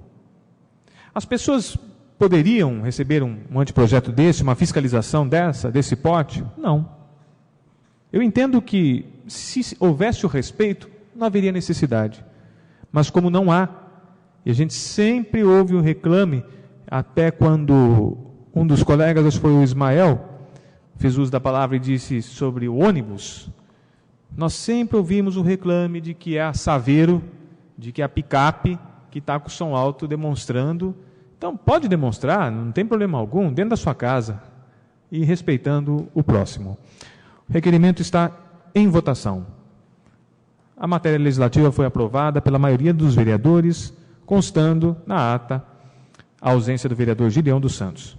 As pessoas poderiam receber um anteprojeto desse, uma fiscalização desse porte? Não. Eu entendo que, se houvesse o respeito, não haveria necessidade. Mas como não há, e a gente sempre ouve o reclame, até quando um dos colegas, acho que foi o Ismael, fez uso da palavra e disse sobre o ônibus, nós sempre ouvimos o reclame de que é a Saveiro, de que é a picape que está com o som alto demonstrando. Então, pode demonstrar, não tem problema algum, dentro da sua casa e respeitando o próximo. O requerimento está em votação. A matéria legislativa foi aprovada pela maioria dos vereadores, constando na ata a ausência do vereador Gideão dos Santos.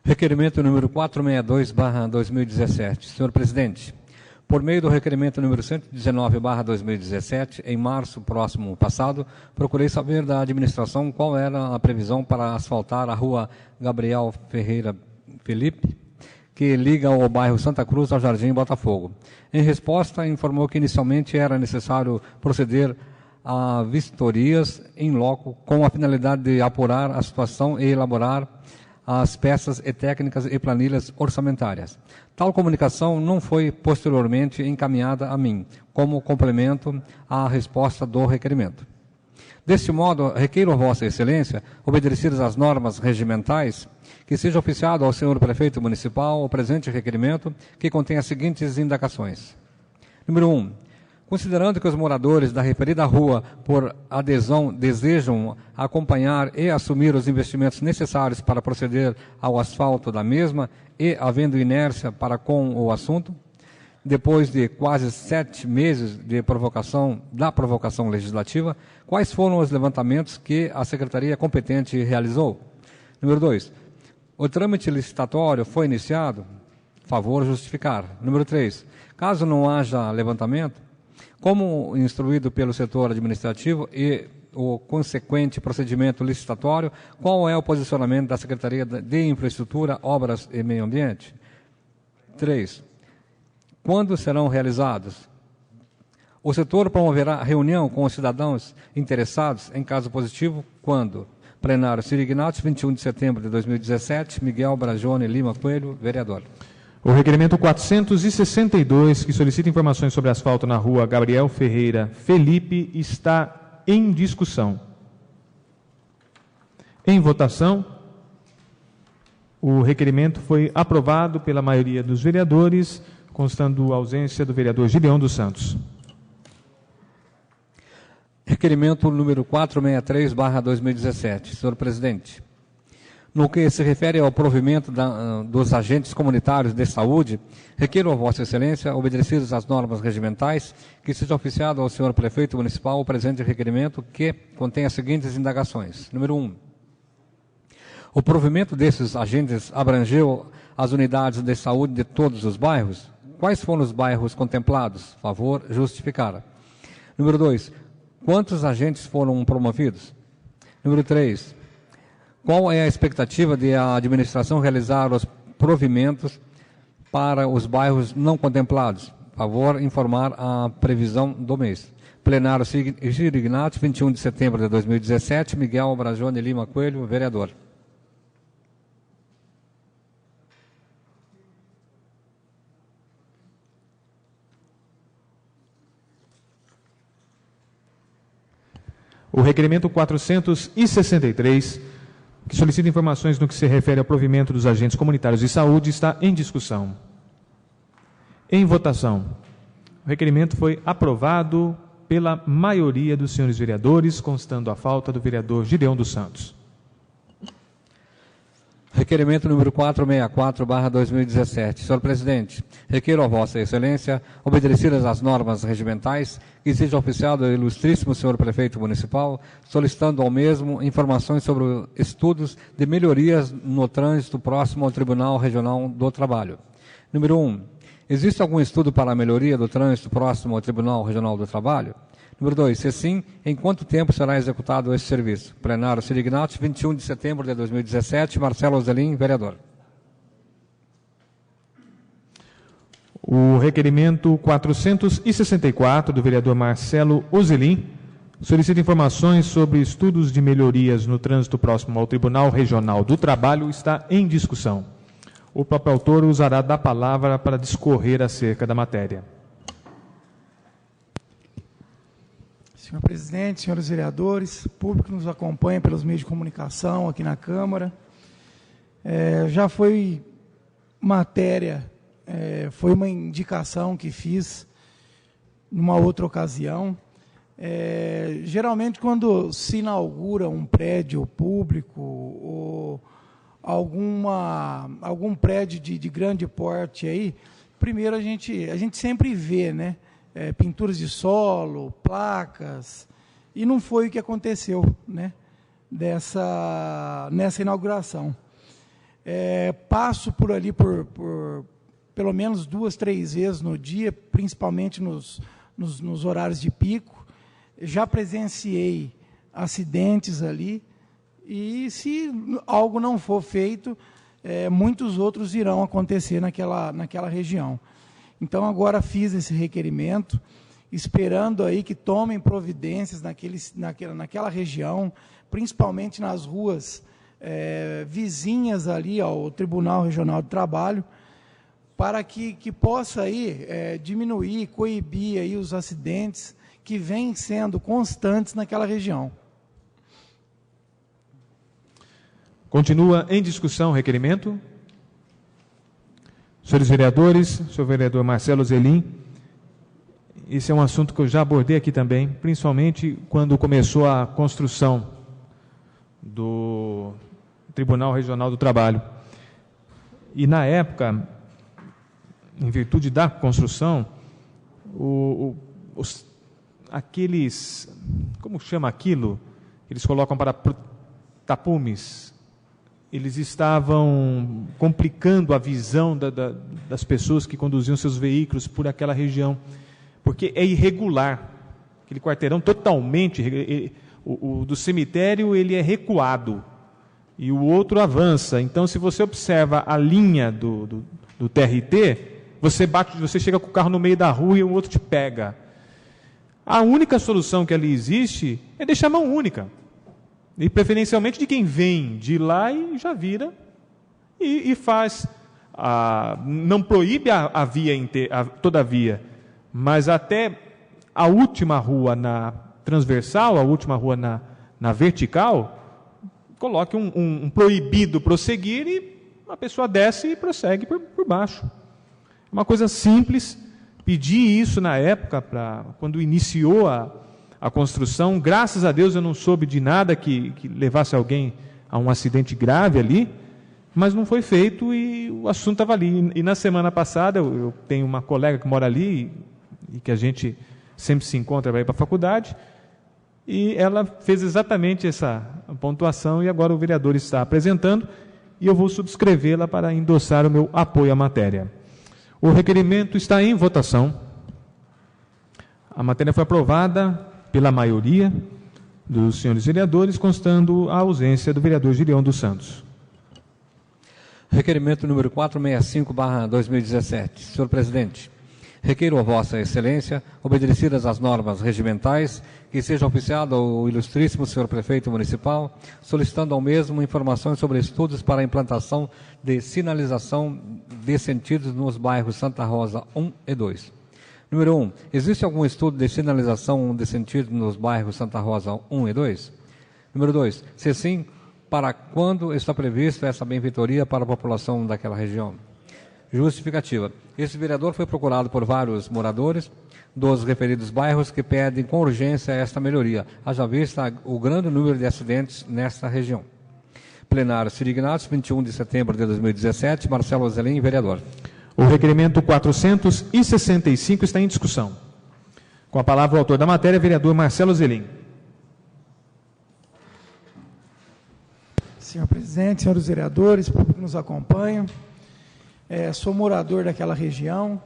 Requerimento número 462/2017. Senhor presidente, por meio do requerimento número 119/2017, em março próximo passado, procurei saber da administração qual era a previsão para asfaltar a rua Gabriel Ferreira Felipe, que liga o bairro Santa Cruz ao Jardim Botafogo. Em resposta, informou que inicialmente era necessário proceder a vistorias em loco com a finalidade de apurar a situação e elaborar as peças e técnicas e planilhas orçamentárias. Tal comunicação não foi posteriormente encaminhada a mim, como complemento à resposta do requerimento. Deste modo, requeiro a Vossa Excelência, obedecidas as normas regimentais, que seja oficiado ao senhor prefeito municipal o presente requerimento, que contém as seguintes indagações. Número 1. Considerando que os moradores da referida rua, por adesão, desejam acompanhar e assumir os investimentos necessários para proceder ao asfalto da mesma e havendo inércia para com o assunto, depois de quase 7 meses de provocação legislativa, quais foram os levantamentos que a Secretaria competente realizou? Número 2. O trâmite licitatório foi iniciado? Favor justificar. Número 3. Caso não haja levantamento, como instruído pelo setor administrativo e o consequente procedimento licitatório, qual é o posicionamento da Secretaria de Infraestrutura, Obras e Meio Ambiente? 3. Quando serão realizados? O setor promoverá reunião com os cidadãos interessados, em caso positivo, quando? Plenário Ciro Ignatius, 21 de setembro de 2017, Miguel Brajone Lima Coelho, vereador. O requerimento 462, que solicita informações sobre asfalto na rua Gabriel Ferreira Felipe, está em discussão. Em votação, o requerimento foi aprovado pela maioria dos vereadores, constando a ausência do vereador Gideão dos Santos. Requerimento número 463/2017. Senhor presidente, no que se refere ao provimento dos agentes comunitários de saúde, requeiro a Vossa Excelência, obedecidas as normas regimentais, que seja oficiado ao senhor prefeito municipal o presente requerimento que contém as seguintes indagações. Número 1. O provimento desses agentes abrangeu as unidades de saúde de todos os bairros? Quais foram os bairros contemplados? Favor justificar. Número 2. Quantos agentes foram promovidos? Número 3. Qual é a expectativa de a administração realizar os provimentos para os bairros não contemplados? Favor informar a previsão do mês. Plenário Ciro Ignatius, 21 de setembro de 2017, Miguel Brajone Lima Coelho, vereador. O requerimento 463, que solicita informações no que se refere ao provimento dos agentes comunitários de saúde, está em discussão. Em votação. O requerimento foi aprovado pela maioria dos senhores vereadores, constando a falta do vereador Gideão dos Santos. Requerimento número 464/2017. Senhor presidente, requeiro a Vossa Excelência, obedecidas as normas regimentais, que seja oficiado ao ilustríssimo senhor prefeito municipal, solicitando ao mesmo informações sobre estudos de melhorias no trânsito próximo ao Tribunal Regional do Trabalho. Número 1. Existe algum estudo para a melhoria do trânsito próximo ao Tribunal Regional do Trabalho? Número 2. Se sim, em quanto tempo será executado esse serviço? Plenário Ciro Ignatius, 21 de setembro de 2017, Marcelo Ozelim, vereador. O requerimento 464 do vereador Marcelo Ozelim solicita informações sobre estudos de melhorias no trânsito próximo ao Tribunal Regional do Trabalho, está em discussão. o próprio autor usará da palavra para discorrer acerca da matéria. Senhor presidente, senhores vereadores, público que nos acompanha pelos meios de comunicação aqui na Câmara, já foi matéria, foi uma indicação que fiz numa outra ocasião. Geralmente, quando se inaugura um prédio público ou algum prédio de grande porte aí, primeiro a gente sempre vê, né? Pinturas de solo, placas, e não foi o que aconteceu, né, nessa inauguração. Passo por ali por pelo menos 2, 3 vezes no dia, principalmente nos horários de pico. Já presenciei acidentes ali, e se algo não for feito, muitos outros irão acontecer naquela região. Então, agora fiz esse requerimento, esperando aí que tomem providências naquela região, principalmente nas ruas vizinhas ali ao Tribunal Regional do Trabalho, para que possa aí diminuir, coibir aí os acidentes que vêm sendo constantes naquela região. Continua em discussão o requerimento. Senhores vereadores, senhor vereador Marcelo Zelim, esse é um assunto que eu já abordei aqui também, principalmente quando começou a construção do Tribunal Regional do Trabalho. E na época, em virtude da construção, aqueles, como chama aquilo? Eles colocam para tapumes. Eles estavam complicando a visão das pessoas que conduziam seus veículos por aquela região, porque é irregular. Aquele quarteirão totalmente, o do cemitério ele é recuado e o outro avança. Então, se você observa a linha do TRT, você chega com o carro no meio da rua e o outro te pega. A única solução que ali existe é deixar mão única. E preferencialmente de quem vem de lá e já vira e faz, não proíbe a via inteira, toda a via, mas até a última rua na transversal, a última rua na vertical, coloque um proibido prosseguir e a pessoa desce e prossegue por baixo. Uma coisa simples, pedi isso na época, quando iniciou a construção. Graças a Deus eu não soube de nada que levasse alguém a um acidente grave ali, mas não foi feito e o assunto estava ali. E na semana passada, eu tenho uma colega que mora ali e que a gente sempre se encontra para ir para a faculdade, e ela fez exatamente essa pontuação e agora o vereador está apresentando e eu vou subscrevê-la para endossar o meu apoio à matéria. O requerimento está em votação. A matéria foi aprovada pela maioria dos senhores vereadores, constando a ausência do vereador Gilião dos Santos. Requerimento número 465/2017. Senhor presidente, requeiro a Vossa Excelência, obedecidas as normas regimentais, que seja oficiado ao ilustríssimo senhor prefeito municipal, solicitando ao mesmo informações sobre estudos para a implantação de sinalização de sentidos nos bairros Santa Rosa 1 e 2. Número 1. Existe algum estudo de sinalização de sentido nos bairros Santa Rosa 1 e 2? Número 2. Se sim, para quando está prevista essa benfeitoria para a população daquela região? Justificativa. Esse vereador foi procurado por vários moradores dos referidos bairros que pedem com urgência esta melhoria, haja vista o grande número de acidentes nesta região. Plenário Ciro Ignacio, 21 de setembro de 2017, Marcelo Zelim, vereador. O requerimento 465 está em discussão. Com a palavra o autor da matéria, vereador Marcelo Zelim. Senhor presidente, senhores vereadores, público que nos acompanha, sou morador daquela região,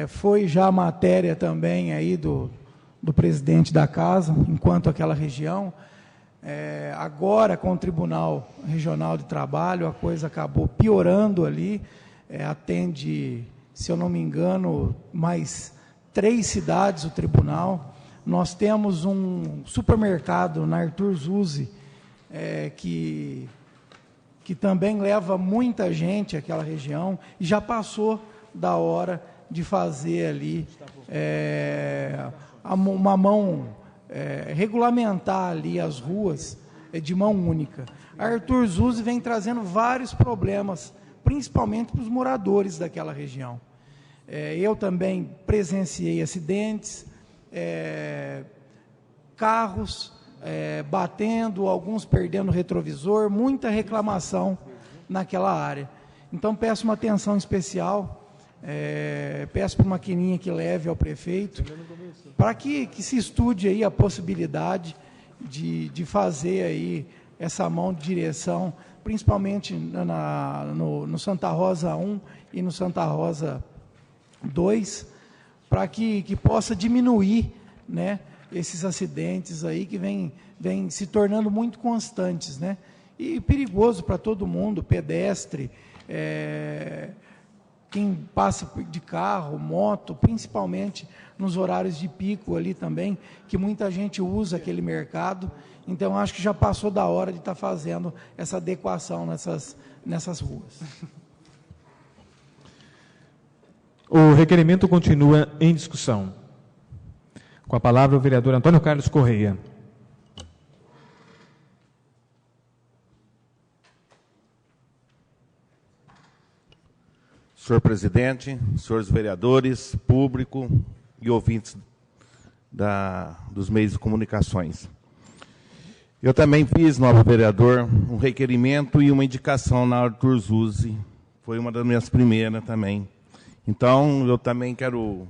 foi já matéria também aí do presidente da casa, enquanto aquela região. Agora, com o Tribunal Regional de Trabalho, a coisa acabou piorando ali. Atende, se eu não me engano, mais 3 cidades o tribunal. Nós temos um supermercado na Arthur Zuzzi, que que também leva muita gente àquela região, e já passou da hora de fazer ali uma mão, regulamentar ali as ruas de mão única. A Arthur Zuzzi vem trazendo vários problemas, principalmente para os moradores daquela região. Eu também presenciei acidentes, carros batendo, alguns perdendo retrovisor, muita reclamação naquela área. Então, peço uma atenção especial, peço para uma maquininha que leve ao prefeito, para que se estude aí a possibilidade de fazer aí essa mão de direção, principalmente no Santa Rosa 1 e no Santa Rosa 2, para que possa diminuir, né, esses acidentes aí que vem se tornando muito constantes, né? E perigoso para todo mundo, pedestre, quem passa de carro, moto, principalmente nos horários de pico ali também, que muita gente usa aquele mercado. Então, acho que já passou da hora de estar fazendo essa adequação nessas ruas. O requerimento continua em discussão. Com a palavra o vereador Antônio Carlos Correia. Senhor presidente, senhores vereadores, público e ouvintes dos meios de comunicações. Eu também fiz, novo vereador, um requerimento e uma indicação na Arthur Zuzzi. Foi uma das minhas primeiras também. Então, eu também quero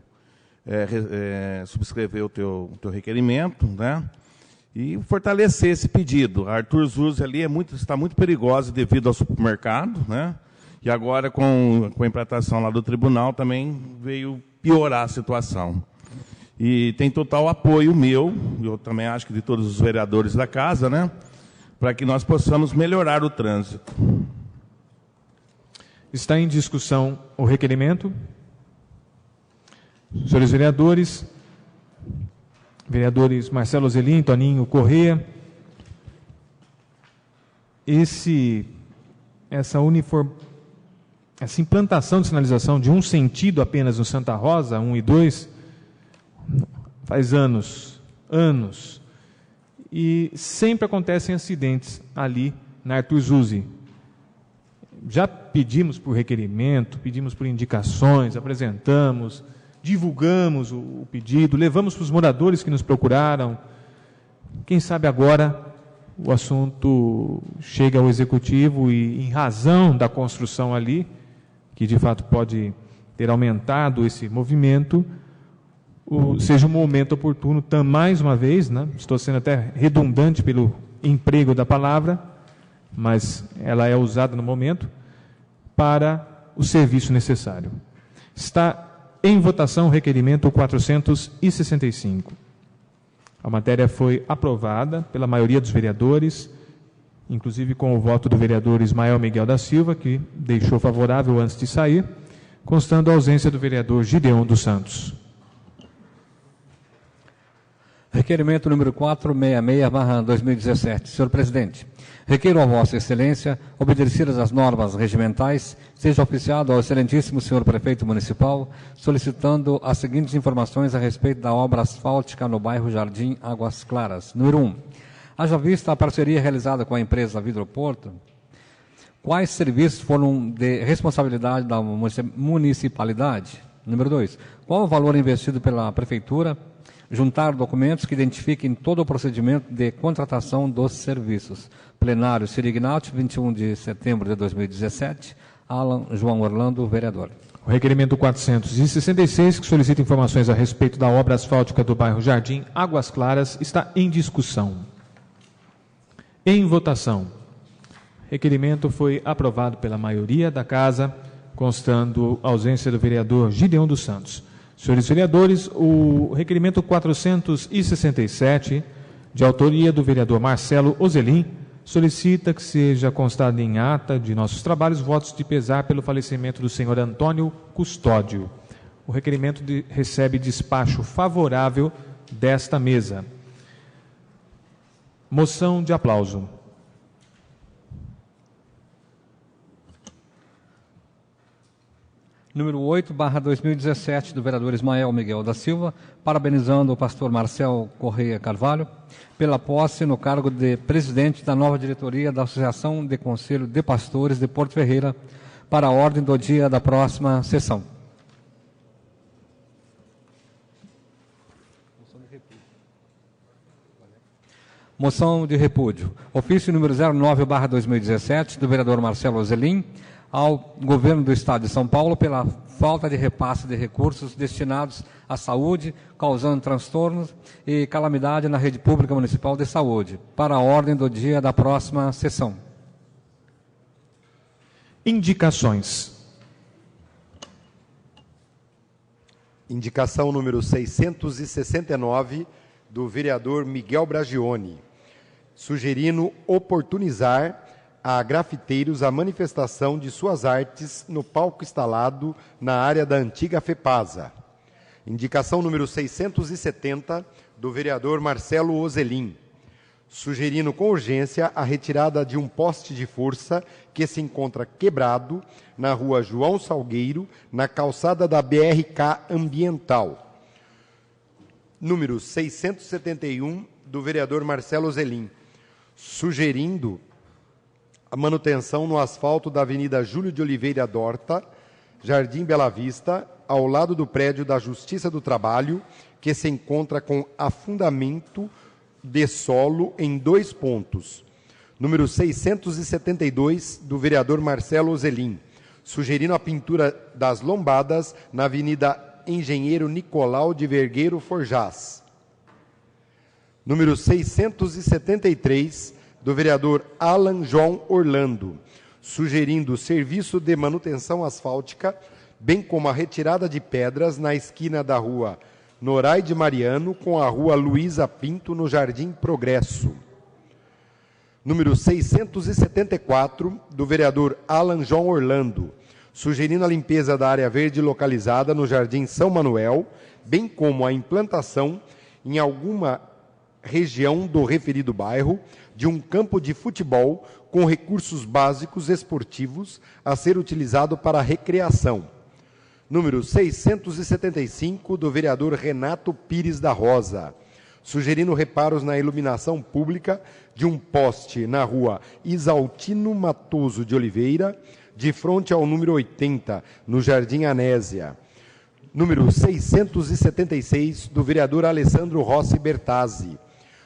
subscrever o teu requerimento, né? E fortalecer esse pedido. A Arthur Zuzzi ali está muito perigosa devido ao supermercado, né? E agora, com a implantação lá do tribunal, também veio piorar a situação. E tem total apoio meu, eu também acho que de todos os vereadores da casa, né? Para que nós possamos melhorar o trânsito. Está em discussão o requerimento. Senhores vereadores, vereadores Marcelo Ozelin, Toninho Correia, essa implantação de sinalização de um sentido apenas no Santa Rosa, 1 e 2, faz anos, e sempre acontecem acidentes ali na Arthur Zuzzi. Já pedimos por requerimento, pedimos por indicações, apresentamos, divulgamos o pedido, levamos para os moradores que nos procuraram. Quem sabe agora o assunto chega ao executivo e, em razão da construção ali, que de fato pode ter aumentado esse movimento, seja um momento oportuno, mais uma vez, né? Estou sendo até redundante pelo emprego da palavra, mas ela é usada no momento, para o serviço necessário. Está em votação o requerimento 465. A matéria foi aprovada pela maioria dos vereadores, inclusive com o voto do vereador Ismael Miguel da Silva, que deixou favorável antes de sair, constando a ausência do vereador Gideon dos Santos. Requerimento número 466/2017. Senhor presidente, requeiro a Vossa Excelência, obedecidas as normas regimentais, seja oficiado ao excelentíssimo senhor prefeito municipal, solicitando as seguintes informações a respeito da obra asfáltica no bairro Jardim Águas Claras. Número 1. Haja vista a parceria realizada com a empresa Vidroporto, quais serviços foram de responsabilidade da municipalidade? Número 2. Qual o valor investido pela prefeitura? Juntar documentos que identifiquem todo o procedimento de contratação dos serviços. Plenário Sirignati, 21 de setembro de 2017. Alan João Orlando, vereador. O requerimento 466, que solicita informações a respeito da obra asfáltica do bairro Jardim Águas Claras, está em discussão. Em votação. O requerimento foi aprovado pela maioria da casa, constando a ausência do vereador Gideon dos Santos. Senhores vereadores, o requerimento 467, de autoria do vereador Marcelo Ozelin, solicita que seja constado em ata de nossos trabalhos votos de pesar pelo falecimento do senhor Antônio Custódio. O requerimento recebe despacho favorável desta mesa. Moção de aplauso. Número 8/2017, do vereador Ismael Miguel da Silva, parabenizando o pastor Marcel Correia Carvalho pela posse no cargo de presidente da nova diretoria da Associação de Conselho de Pastores de Porto Ferreira, para a ordem do dia da próxima sessão. Moção de repúdio. Ofício número 09/2017, do vereador Marcelo Ozelim, ao Governo do Estado de São Paulo pela falta de repasse de recursos destinados à saúde, causando transtornos e calamidade na rede pública municipal de saúde, para a ordem do dia da próxima sessão. Indicações. Indicação número 669, do vereador Miguel Bragione, sugerindo oportunizar a grafiteiros a manifestação de suas artes no palco instalado na área da antiga FEPASA. Indicação número 670, do vereador Marcelo Ozelim, sugerindo com urgência a retirada de um poste de força que se encontra quebrado na rua João Salgueiro, na calçada da BRK Ambiental. Número 671, do vereador Marcelo Ozelim, sugerindo a manutenção no asfalto da Avenida Júlio de Oliveira Dorta, Jardim Bela Vista, ao lado do prédio da Justiça do Trabalho, que se encontra com afundamento de solo em 2 pontos. Número 672, do vereador Marcelo Ozelim, sugerindo a pintura das lombadas na Avenida Engenheiro Nicolau de Vergueiro Forjás. Número 673, do vereador Alan João Orlando, sugerindo serviço de manutenção asfáltica, bem como a retirada de pedras na esquina da rua Noraide Mariano com a rua Luísa Pinto, no Jardim Progresso. Número 674, do vereador Alan João Orlando, sugerindo a limpeza da área verde localizada no Jardim São Manuel, bem como a implantação em alguma região do referido bairro de um campo de futebol com recursos básicos esportivos a ser utilizado para recreação. Número 675, do vereador Renato Pires da Rosa, sugerindo reparos na iluminação pública de um poste na rua Isaltino Matoso de Oliveira, de frente ao número 80, no Jardim Anésia. Número 676, do vereador Alessandro Rossi Bertazzi,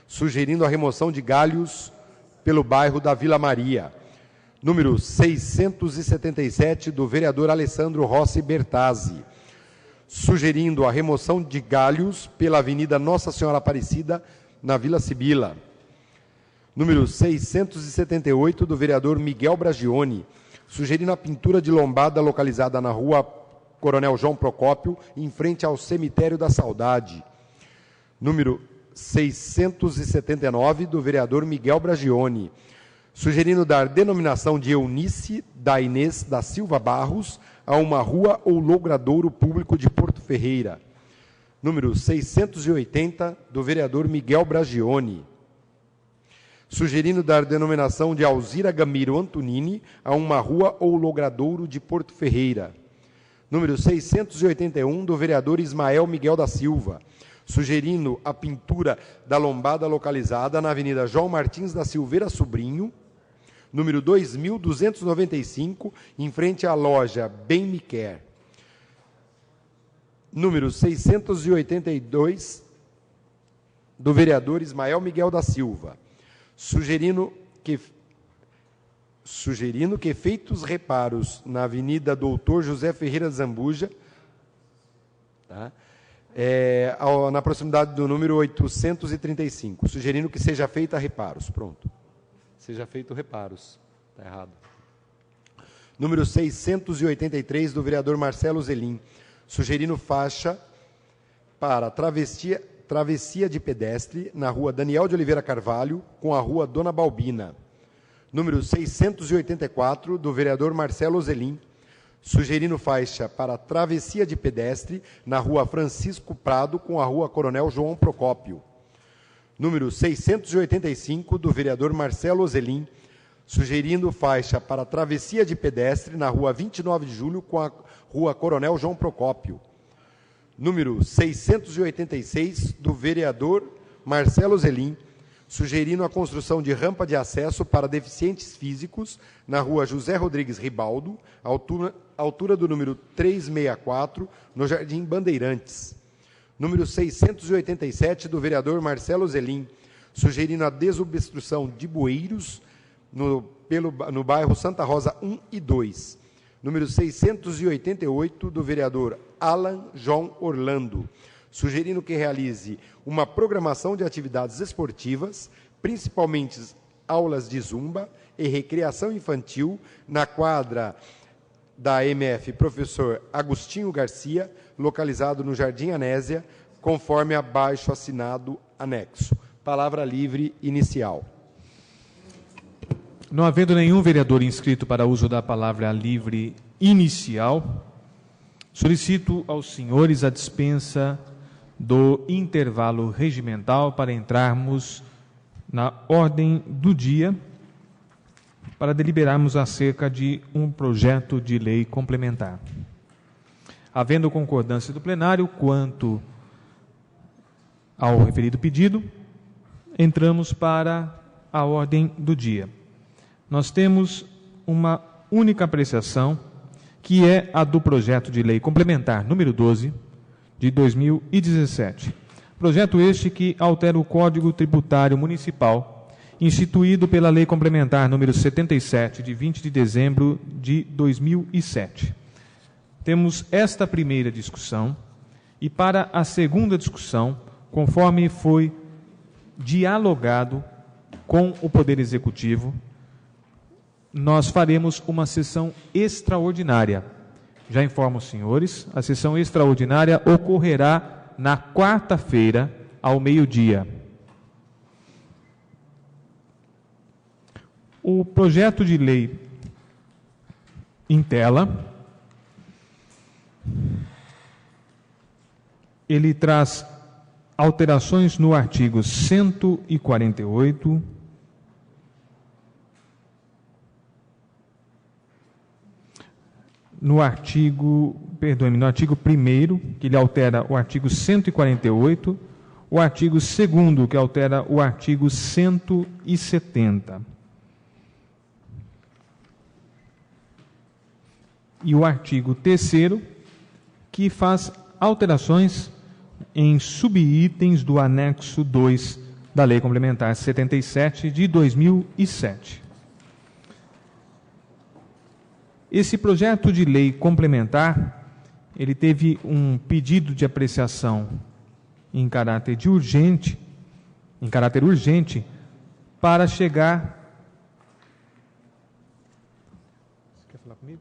sugerindo a remoção de galhos pelo bairro da Vila Maria. Número 677, do vereador Alessandro Rossi Bertazzi, sugerindo a remoção de galhos pela Avenida Nossa Senhora Aparecida, na Vila Sibila. Número 678, do vereador Miguel Bragione, sugerindo a pintura de lombada localizada na rua Coronel João Procópio, em frente ao Cemitério da Saudade. Número 679, do vereador Miguel Bragione, sugerindo dar denominação de Eunice da Inês da Silva Barros a uma rua ou logradouro público de Porto Ferreira. Número 680, do vereador Miguel Bragione, sugerindo dar denominação de Alzira Gamiro Antonini a uma rua ou logradouro de Porto Ferreira. Número 681, do vereador Ismael Miguel da Silva, sugerindo a pintura da lombada localizada na Avenida João Martins da Silveira Sobrinho, número 2295, em frente à loja Bem Me Quer. Número 682, do vereador Ismael Miguel da Silva, sugerindo que feitos reparos na Avenida Doutor José Ferreira Zambuja, tá? Na proximidade do número 835, sugerindo que seja feita reparos. Pronto. Seja feito reparos. Está errado. Número 683, do vereador Marcelo Zelim, sugerindo faixa para travessia de pedestre na rua Daniel de Oliveira Carvalho com a rua Dona Balbina. Número 684, do vereador Marcelo Zelim, sugerindo faixa para travessia de pedestre na rua Francisco Prado com a rua Coronel João Procópio. Número 685, do vereador Marcelo Ozelim, sugerindo faixa para travessia de pedestre na rua 29 de julho com a rua Coronel João Procópio. Número 686, do vereador Marcelo Zelim, sugerindo a construção de rampa de acesso para deficientes físicos na rua José Rodrigues Ribaldo, altura do número 364, no Jardim Bandeirantes. Número 687, do vereador Marcelo Zelim, sugerindo a desobstrução de bueiros no bairro Santa Rosa 1 e 2. Número 688, do vereador Alan João Orlando, sugerindo que realize uma programação de atividades esportivas, principalmente aulas de zumba e recreação infantil, na quadra da MF Professor Agostinho Garcia, localizado no Jardim Anésia, conforme abaixo assinado anexo. Palavra livre inicial. Não havendo nenhum vereador inscrito para uso da palavra livre inicial, solicito aos senhores a dispensa do intervalo regimental para entrarmos na ordem do dia para deliberarmos acerca de um projeto de lei complementar. Havendo concordância do plenário quanto ao referido pedido, entramos para a ordem do dia. Nós temos uma única apreciação, que é a do projeto de lei complementar número 12, de 2017. Projeto este que altera o Código Tributário Municipal, instituído pela Lei Complementar número 77, de 20 de dezembro de 2007. Temos esta primeira discussão, e para a segunda discussão, conforme foi dialogado com o Poder Executivo, nós faremos uma sessão extraordinária. Já informo os senhores, a sessão extraordinária ocorrerá na quarta-feira, ao meio-dia. O projeto de lei em tela, ele traz alterações no artigo 148, no artigo 1º, que ele altera o artigo 148, o artigo 2º, que altera o artigo 170. E o artigo 3º, que faz alterações em subitens do anexo 2 da Lei Complementar 77 de 2007. Esse projeto de lei complementar, ele teve um pedido de apreciação em caráter urgente, para chegar... Você quer falar comigo?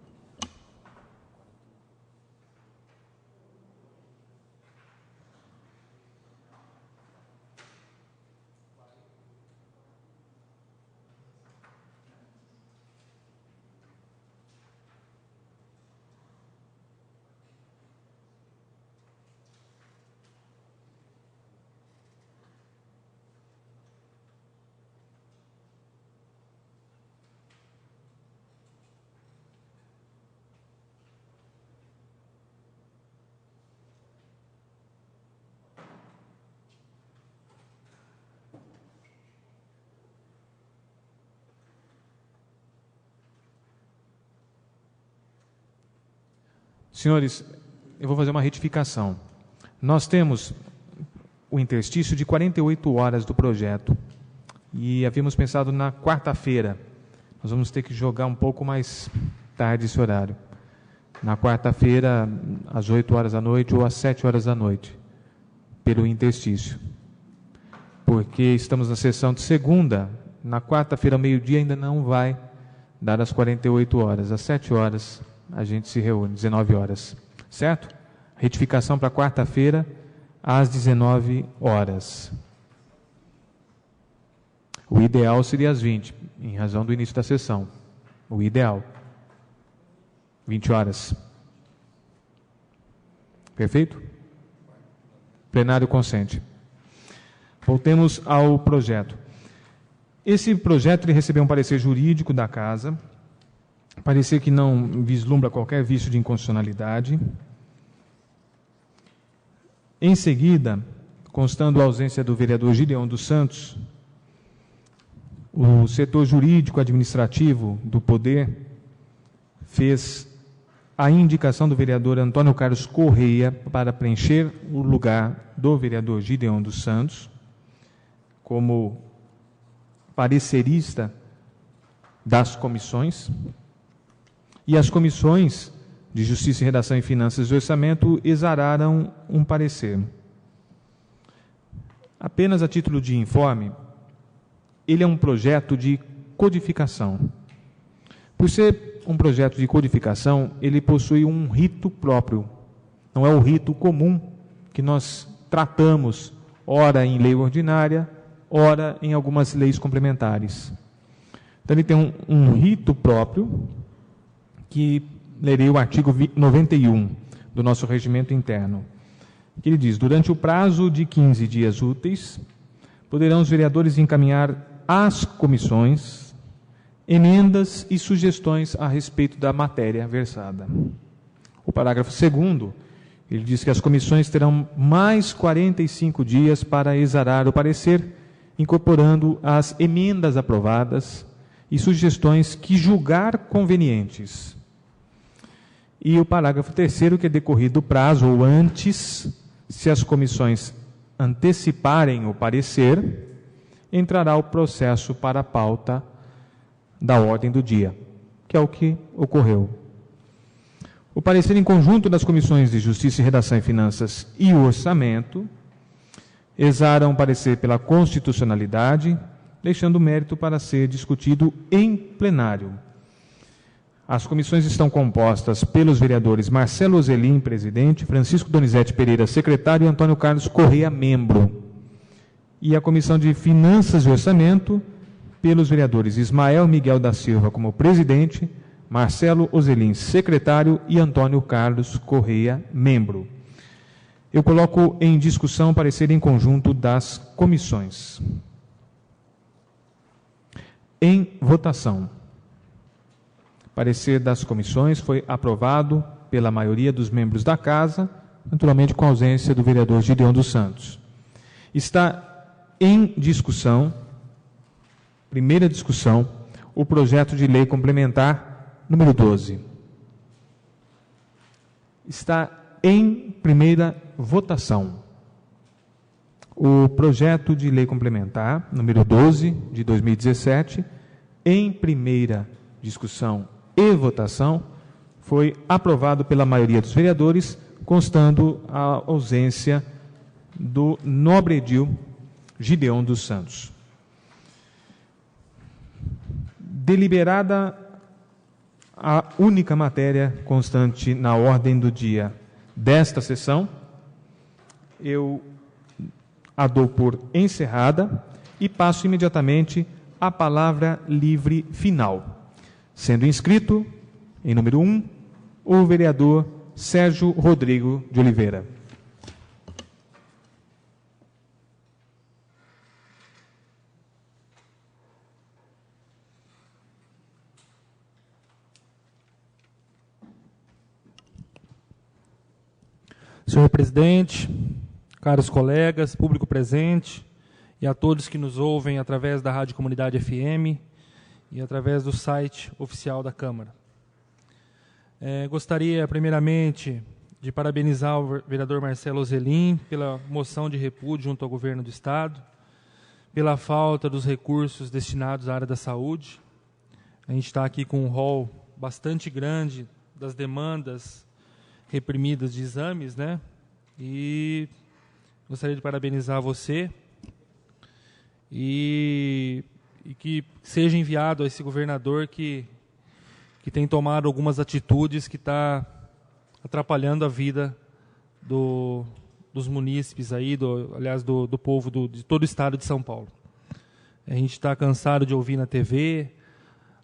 Senhores, eu vou fazer uma retificação. Nós temos o interstício de 48 horas do projeto e havíamos pensado na quarta-feira. Nós vamos ter que jogar um pouco mais tarde esse horário. Na quarta-feira, às 8 horas da noite ou às 7 horas da noite, pelo interstício. Porque estamos na sessão de segunda, na quarta-feira, ao meio-dia, ainda não vai dar as 48 horas. Às 7 horas... a gente se reúne, 19 horas, certo? Retificação para quarta-feira, às 19 horas. O ideal seria às 20, em razão do início da sessão. O ideal. 20 horas. Perfeito? Plenário consente. Voltemos ao projeto. Esse projeto ele recebeu um parecer jurídico da Casa, parecer que não vislumbra qualquer vício de inconstitucionalidade. Em seguida, constando a ausência do vereador Gideon dos Santos, o setor jurídico-administrativo do Poder fez a indicação do vereador Antônio Carlos Correia para preencher o lugar do vereador Gideon dos Santos como parecerista das comissões. E as comissões de Justiça, Redação e Finanças e Orçamento exararam um parecer. Apenas a título de informe, ele é um projeto de codificação. Por ser um projeto de codificação, ele possui um rito próprio. Não é o rito comum que nós tratamos, ora em lei ordinária, ora em algumas leis complementares. Então, ele tem um rito próprio, que lerei o artigo 91 do nosso regimento interno, que ele diz: durante o prazo de 15 dias úteis, poderão os vereadores encaminhar às comissões emendas e sugestões a respeito da matéria versada. O parágrafo 2º, ele diz que as comissões terão mais 45 dias para exarar o parecer, incorporando as emendas aprovadas e sugestões que julgar convenientes. E o parágrafo 3º, que é decorrido o prazo ou antes, se as comissões anteciparem o parecer, entrará o processo para a pauta da ordem do dia, que é o que ocorreu. O parecer em conjunto das comissões de Justiça, Redação e Finanças e Orçamento exaram parecer pela constitucionalidade, deixando o mérito para ser discutido em plenário. As comissões estão compostas pelos vereadores Marcelo Ozelim, presidente, Francisco Donizete Pereira, secretário, e Antônio Carlos Correia, membro. E a Comissão de Finanças e Orçamento, pelos vereadores Ismael Miguel da Silva como presidente, Marcelo Ozelim, secretário, e Antônio Carlos Correia, membro. Eu coloco em discussão o parecer em conjunto das comissões. Em votação. Parecer das comissões foi aprovado pela maioria dos membros da Casa, naturalmente com a ausência do vereador Gideon dos Santos. Está em discussão, primeira discussão, o projeto de lei complementar número 12. Está em primeira votação o projeto de lei complementar número 12 de 2017, em primeira discussão e votação, foi aprovado pela maioria dos vereadores, constando a ausência do nobre edil Gideon dos Santos. Deliberada a única matéria constante na ordem do dia desta sessão, eu a dou por encerrada e passo imediatamente a palavra livre final. Sendo inscrito, em número 1, o vereador Sérgio Rodrigo de Oliveira. Senhor presidente, caros colegas, público presente e a todos que nos ouvem através da Rádio Comunidade FM e através do site oficial da Câmara. Gostaria, primeiramente, de parabenizar o vereador Marcelo Ozelim pela moção de repúdio junto ao governo do Estado, pela falta dos recursos destinados à área da saúde. A gente está aqui com um rol bastante grande das demandas reprimidas de exames, né? E gostaria de parabenizar você e que seja enviado a esse governador que tem tomado algumas atitudes que está atrapalhando a vida dos munícipes aí, aliás, do povo de todo o estado de São Paulo. A gente está cansado de ouvir na TV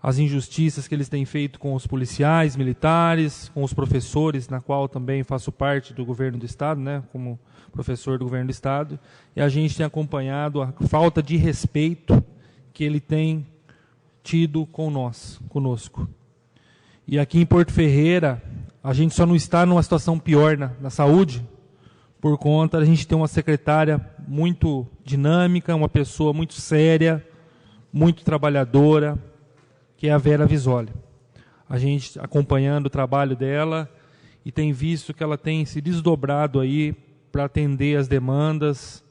as injustiças que eles têm feito com os policiais, militares, com os professores, na qual também faço parte do governo do Estado, né, como professor do governo do Estado, e a gente tem acompanhado a falta de respeito que ele tem tido conosco. E aqui em Porto Ferreira, a gente só não está numa situação pior na saúde, por conta da gente ter uma secretária muito dinâmica, uma pessoa muito séria, muito trabalhadora, que é a Vera Visoli. A gente acompanhando o trabalho dela e tem visto que ela tem se desdobrado aí para atender as demandas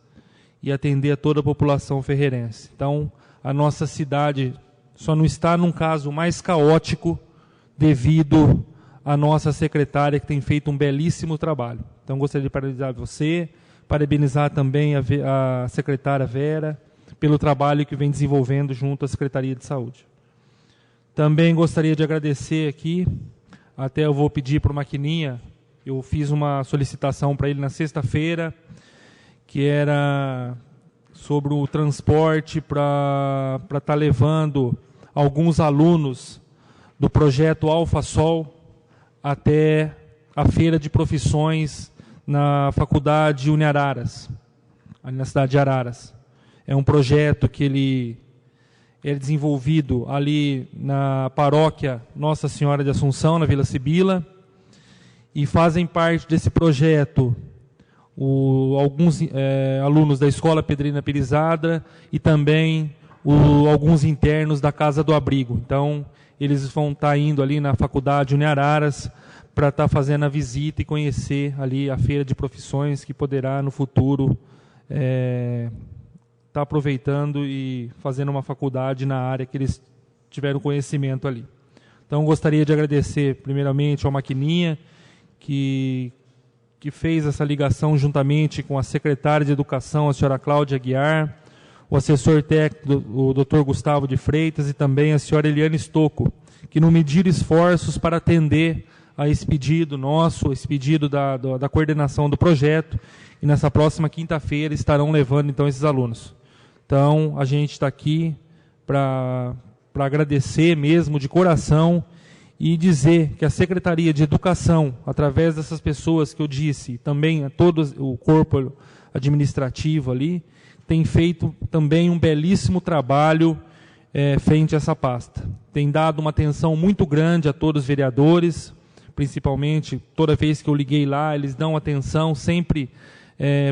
e atender a toda a população ferreirense. Então, a nossa cidade só não está num caso mais caótico devido à nossa secretária, que tem feito um belíssimo trabalho. Então, gostaria de parabenizar você, parabenizar também a secretária Vera pelo trabalho que vem desenvolvendo junto à Secretaria de Saúde. Também gostaria de agradecer aqui, até eu vou pedir para o Maquininha, eu fiz uma solicitação para ele na sexta-feira, que era sobre o transporte para estar levando alguns alunos do projeto AlphaSol até a feira de profissões na Faculdade Uniararas, ali na cidade de Araras. É um projeto que ele é desenvolvido ali na paróquia Nossa Senhora de Assunção, na Vila Sibila, e fazem parte desse projeto alguns alunos da Escola Pedrina Pirizada e também alguns internos da Casa do Abrigo. Então, eles vão estar indo ali na Faculdade Uniararas para estar fazendo a visita e conhecer ali a feira de profissões que poderá, no futuro, estar aproveitando e fazendo uma faculdade na área que eles tiveram conhecimento ali. Então, gostaria de agradecer, primeiramente, ao Maquininha, que fez essa ligação juntamente com a secretária de Educação, a senhora Cláudia Aguiar, o assessor técnico, o Dr. Gustavo de Freitas, e também a senhora Eliane Stocco, que não mediram esforços para atender a esse pedido nosso, esse pedido da coordenação do projeto, e nessa próxima quinta-feira estarão levando então esses alunos. Então, a gente está aqui para agradecer mesmo de coração e dizer que a Secretaria de Educação, através dessas pessoas que eu disse, também a todo o corpo administrativo ali, tem feito também um belíssimo trabalho frente a essa pasta. Tem dado uma atenção muito grande a todos os vereadores, principalmente toda vez que eu liguei lá, eles dão atenção, sempre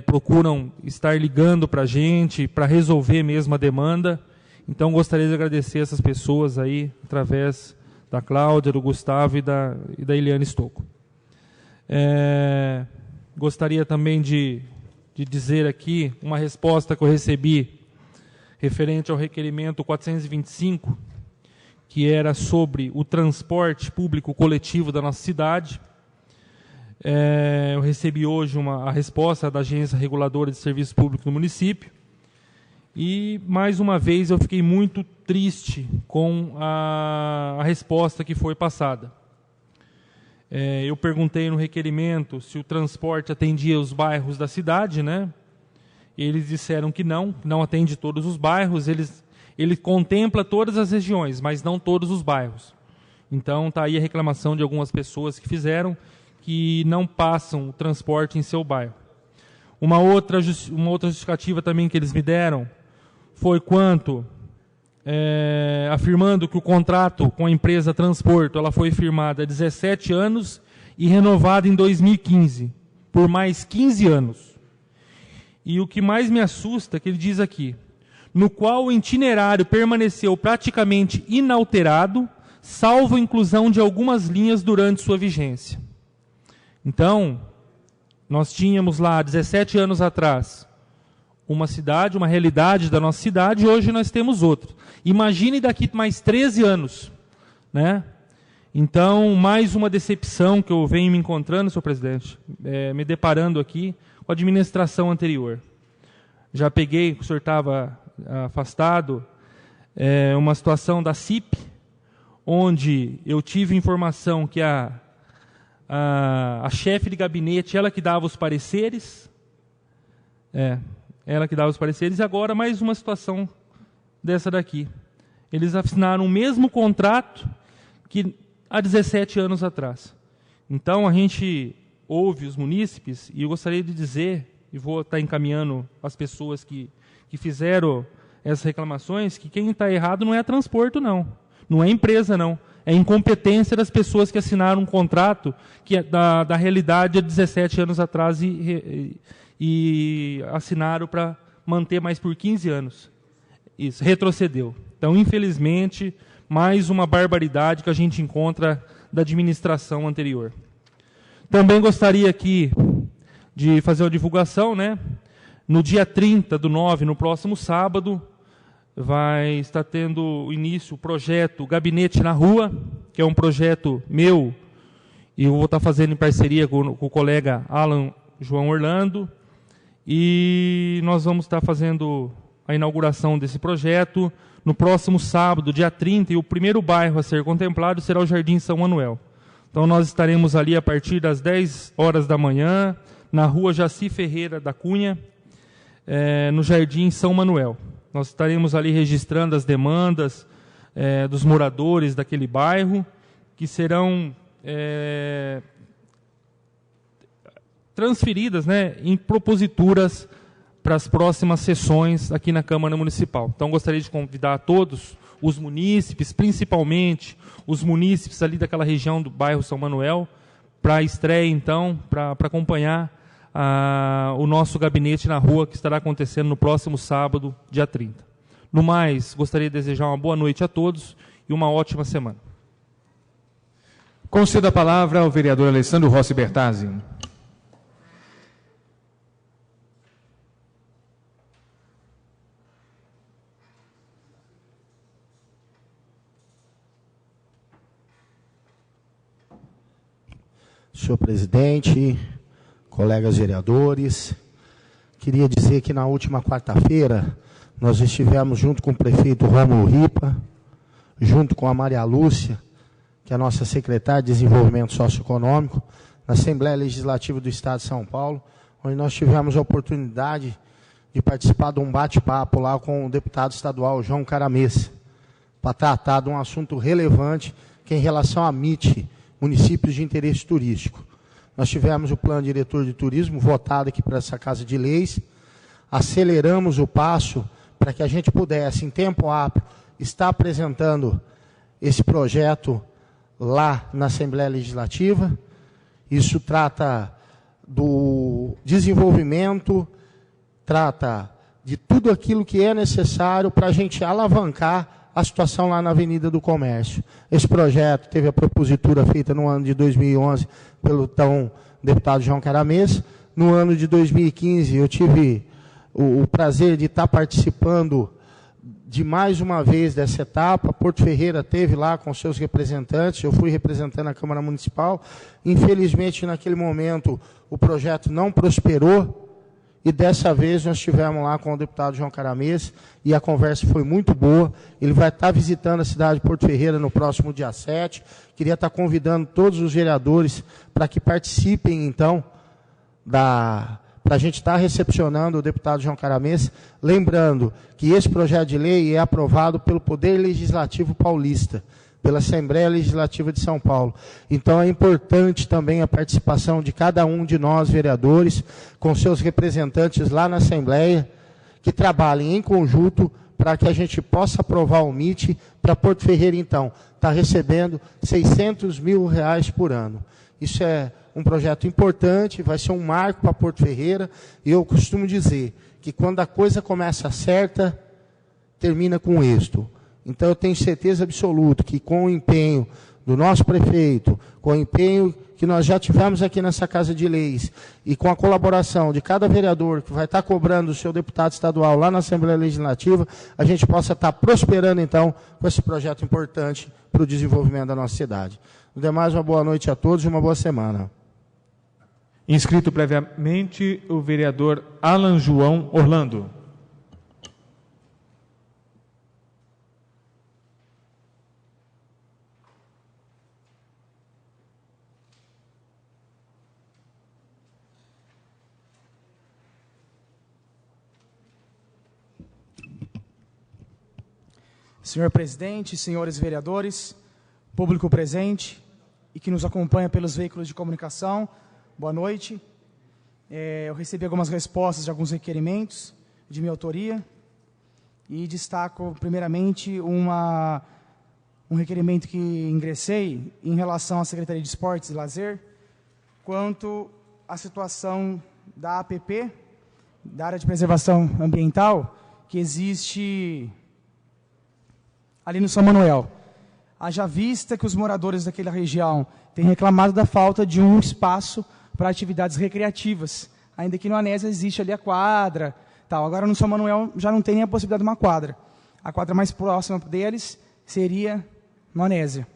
procuram estar ligando para a gente, para resolver mesmo a demanda. Então, gostaria de agradecer essas pessoas aí, através da Cláudia, do Gustavo e da Eliane Stocco. Gostaria também de dizer aqui uma resposta que eu recebi referente ao requerimento 425, que era sobre o transporte público coletivo da nossa cidade. Eu recebi hoje a resposta da Agência Reguladora de Serviços Públicos do município, e, mais uma vez, eu fiquei muito triste com a resposta que foi passada. Eu perguntei no requerimento se o transporte atendia os bairros da cidade, né? Eles disseram que não atende todos os bairros, ele contempla todas as regiões, mas não todos os bairros. Então, está aí a reclamação de algumas pessoas que fizeram, que não passam o transporte em seu bairro. Uma outra justificativa também que eles me deram foi quanto, afirmando que o contrato com a empresa Transporto ela foi firmada há 17 anos e renovada em 2015, por mais 15 anos. E o que mais me assusta é que ele diz aqui, no qual o itinerário permaneceu praticamente inalterado, salvo a inclusão de algumas linhas durante sua vigência. Então, nós tínhamos lá, 17 anos atrás, uma cidade, uma realidade da nossa cidade, e hoje nós temos outra. Imagine daqui mais 13 anos, né? Então, mais uma decepção que eu venho me encontrando, senhor presidente, me deparando aqui com a administração anterior. Já peguei, o senhor estava afastado, uma situação da CIP, onde eu tive informação que a chefe de gabinete, ela que dava os pareceres, ela que dava os pareceres, e agora mais uma situação dessa daqui. Eles assinaram o mesmo contrato que há 17 anos atrás. Então, a gente ouve os munícipes, e eu gostaria de dizer, e vou estar encaminhando as pessoas que fizeram essas reclamações, que quem está errado não é transporte, não. Não é empresa, não. É incompetência das pessoas que assinaram um contrato que é da realidade há 17 anos atrás e assinaram para manter mais por 15 anos. Isso, retrocedeu. Então, infelizmente, mais uma barbaridade que a gente encontra da administração anterior. Também gostaria aqui de fazer uma divulgação, né? No dia 30/9, no próximo sábado, vai estar tendo início o projeto Gabinete na Rua, que é um projeto meu, e eu vou estar fazendo em parceria com o colega Alan João Orlando, e nós vamos estar fazendo a inauguração desse projeto no próximo sábado, dia 30, e o primeiro bairro a ser contemplado será o Jardim São Manuel. Então nós estaremos ali a partir das 10 horas da manhã, na rua Jaci Ferreira da Cunha, no Jardim São Manuel. Nós estaremos ali registrando as demandas dos moradores daquele bairro, que serão transferidas, né, em proposituras para as próximas sessões aqui na Câmara Municipal. Então, gostaria de convidar a todos os munícipes, principalmente os munícipes ali daquela região do bairro São Manuel, para a estreia, então, para acompanhar o nosso gabinete na rua, que estará acontecendo no próximo sábado, dia 30. No mais, gostaria de desejar uma boa noite a todos e uma ótima semana. Conceda a palavra ao vereador Alessandro Rossi Bertazzi. Senhor presidente, colegas vereadores, queria dizer que na última quarta-feira nós estivemos junto com o prefeito Rômulo Ripa, junto com a Maria Lúcia, que é a nossa secretária de Desenvolvimento Socioeconômico, na Assembleia Legislativa do Estado de São Paulo, onde nós tivemos a oportunidade de participar de um bate-papo lá com o deputado estadual João Caramês, para tratar de um assunto relevante que é em relação à MIT, municípios de interesse turístico. Nós tivemos o plano diretor de turismo votado aqui para essa Casa de Leis, aceleramos o passo para que a gente pudesse, em tempo hábil, estar apresentando esse projeto lá na Assembleia Legislativa. Isso trata do desenvolvimento, trata de tudo aquilo que é necessário para a gente alavancar a situação lá na Avenida do Comércio. Esse projeto teve a propositura feita no ano de 2011 pelo então deputado João Caramês. No ano de 2015, eu tive o prazer de estar participando de mais uma vez dessa etapa. Porto Ferreira teve lá com seus representantes, eu fui representando a Câmara Municipal. Infelizmente, naquele momento, o projeto não prosperou, e dessa vez nós estivemos lá com o deputado João Caramês, e a conversa foi muito boa. Ele vai estar visitando a cidade de Porto Ferreira no próximo dia 7. Queria estar convidando todos os vereadores para que participem, então, para a gente estar recepcionando o deputado João Caramês. Lembrando que esse projeto de lei é aprovado pelo Poder Legislativo Paulista, pela Assembleia Legislativa de São Paulo. Então, é importante também a participação de cada um de nós, vereadores, com seus representantes lá na Assembleia, que trabalhem em conjunto para que a gente possa aprovar o MIT para Porto Ferreira, então. Está recebendo R$600 mil por ano. Isso é um projeto importante, vai ser um marco para Porto Ferreira, e eu costumo dizer que quando a coisa começa certa, termina com êxito. Então, eu tenho certeza absoluta que com o empenho do nosso prefeito, com o empenho que nós já tivemos aqui nessa Casa de Leis, e com a colaboração de cada vereador que vai estar cobrando o seu deputado estadual lá na Assembleia Legislativa, a gente possa estar prosperando, então, com esse projeto importante para o desenvolvimento da nossa cidade. No demais, uma boa noite a todos e uma boa semana. Inscrito previamente, o vereador Alan João Orlando. Senhor presidente, senhores vereadores, público presente e que nos acompanha pelos veículos de comunicação, boa noite. Eu recebi algumas respostas de alguns requerimentos de minha autoria. e destaco, primeiramente, um requerimento que ingressei em relação à Secretaria de Esportes e Lazer, quanto à situação da APP, da Área de Preservação Ambiental, que existe ali no São Manuel. Haja vista que os moradores daquela região têm reclamado da falta de um espaço para atividades recreativas, ainda que no Anésia existe ali a quadra, tal. Agora no São Manuel já não tem nem a possibilidade de uma quadra. A quadra mais próxima deles seria no Anésia.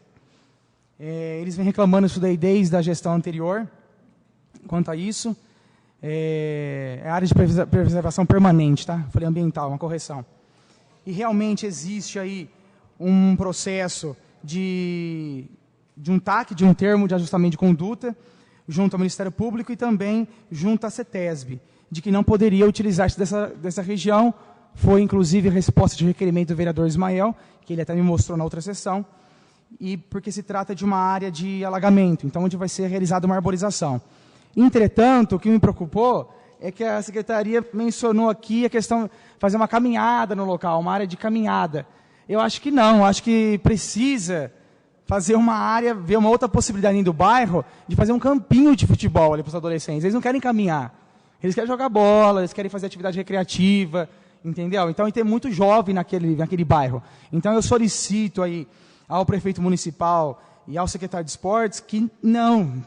Eles vêm reclamando isso daí desde a gestão anterior, quanto a isso. É área de preservação permanente, tá? Falei ambiental, uma correção. E realmente existe aí um processo de um TAC, de um termo de ajustamento de conduta, junto ao Ministério Público e também junto à CETESB, de que não poderia utilizar-se dessa região. Foi, inclusive, a resposta de requerimento do vereador Ismael, que ele até me mostrou na outra sessão, e porque se trata de uma área de alagamento, então onde vai ser realizada uma arborização. Entretanto, o que me preocupou é que a Secretaria mencionou aqui a questão de fazer uma caminhada no local, uma área de caminhada. Eu acho que não, acho que precisa fazer uma área, ver uma outra possibilidade do bairro, de fazer um campinho de futebol ali para os adolescentes. Eles não querem caminhar, eles querem jogar bola, eles querem fazer atividade recreativa, entendeu? Então, tem muito jovem naquele bairro. Então, eu solicito aí ao prefeito municipal e ao secretário de esportes que não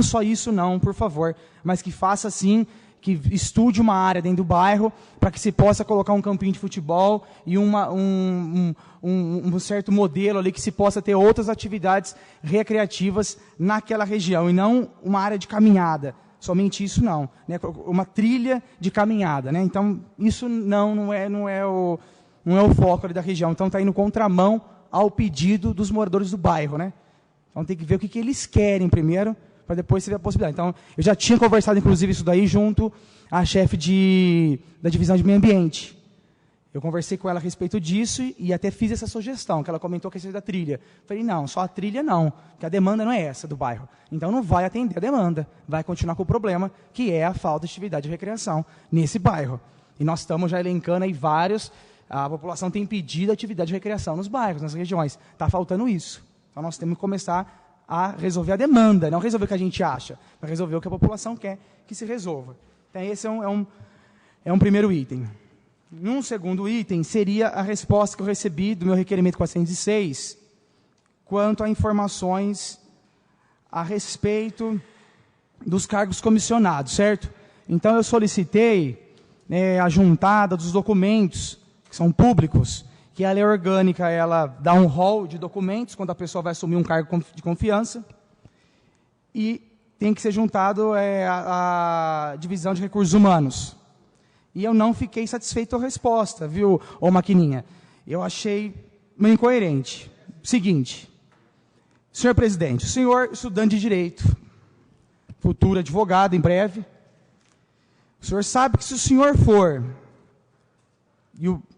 só isso não, por favor, mas que faça sim, que estude uma área dentro do bairro para que se possa colocar um campinho de futebol e um certo modelo ali que se possa ter outras atividades recreativas naquela região e não uma área de caminhada. Somente isso não, né? Uma trilha de caminhada, né? Então isso não é o foco ali da região. Então está indo contramão ao pedido dos moradores do bairro, né? Então tem que ver o que eles querem primeiro, para depois se ver a possibilidade. Então, eu já tinha conversado, inclusive, isso daí junto à chefe da divisão de meio ambiente. Eu conversei com ela a respeito disso e até fiz essa sugestão, que ela comentou a questão da trilha. Falei, não, só a trilha não, porque a demanda não é essa do bairro. Então, não vai atender a demanda, vai continuar com o problema, que é a falta de atividade de recreação nesse bairro. E nós estamos já elencando aí a população tem pedido atividade de recreação nos bairros, nas regiões. Está faltando isso. Então, nós temos que começar a resolver a demanda, não resolver o que a gente acha, mas resolver o que a população quer que se resolva. Então, esse é um primeiro item. Um segundo item seria a resposta que eu recebi do meu requerimento 406, quanto a informações a respeito dos cargos comissionados, certo? Então, eu solicitei a juntada dos documentos, que são públicos, que a lei orgânica ela dá um rol de documentos quando a pessoa vai assumir um cargo de confiança e tem que ser juntado a divisão de recursos humanos. E eu não fiquei satisfeito com a resposta, viu, ô maquininha? Eu achei meio incoerente. Seguinte, senhor presidente, o senhor estudante de direito, futuro advogado em breve, o senhor sabe que se o senhor for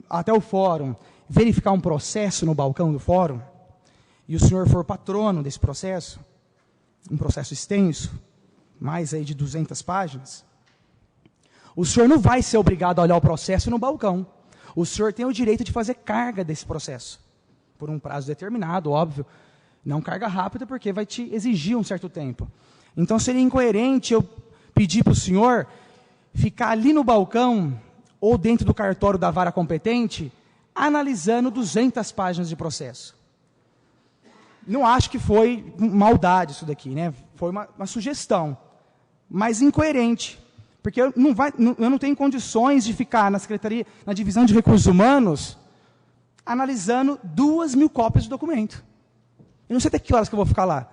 até o fórum verificar um processo no balcão do fórum, e o senhor for patrono desse processo, um processo extenso, mais aí de 200 páginas, o senhor não vai ser obrigado a olhar o processo no balcão. O senhor tem o direito de fazer carga desse processo, por um prazo determinado, óbvio, não carga rápida, porque vai te exigir um certo tempo. Então, seria incoerente eu pedir para o senhor ficar ali no balcão, ou dentro do cartório da vara competente, analisando 200 páginas de processo. Não acho que foi maldade isso daqui, né? Foi uma sugestão, mas incoerente, porque eu não tenho condições de ficar na Secretaria, na divisão de recursos humanos, analisando 2.000 cópias de documento. Eu não sei até que horas que eu vou ficar lá.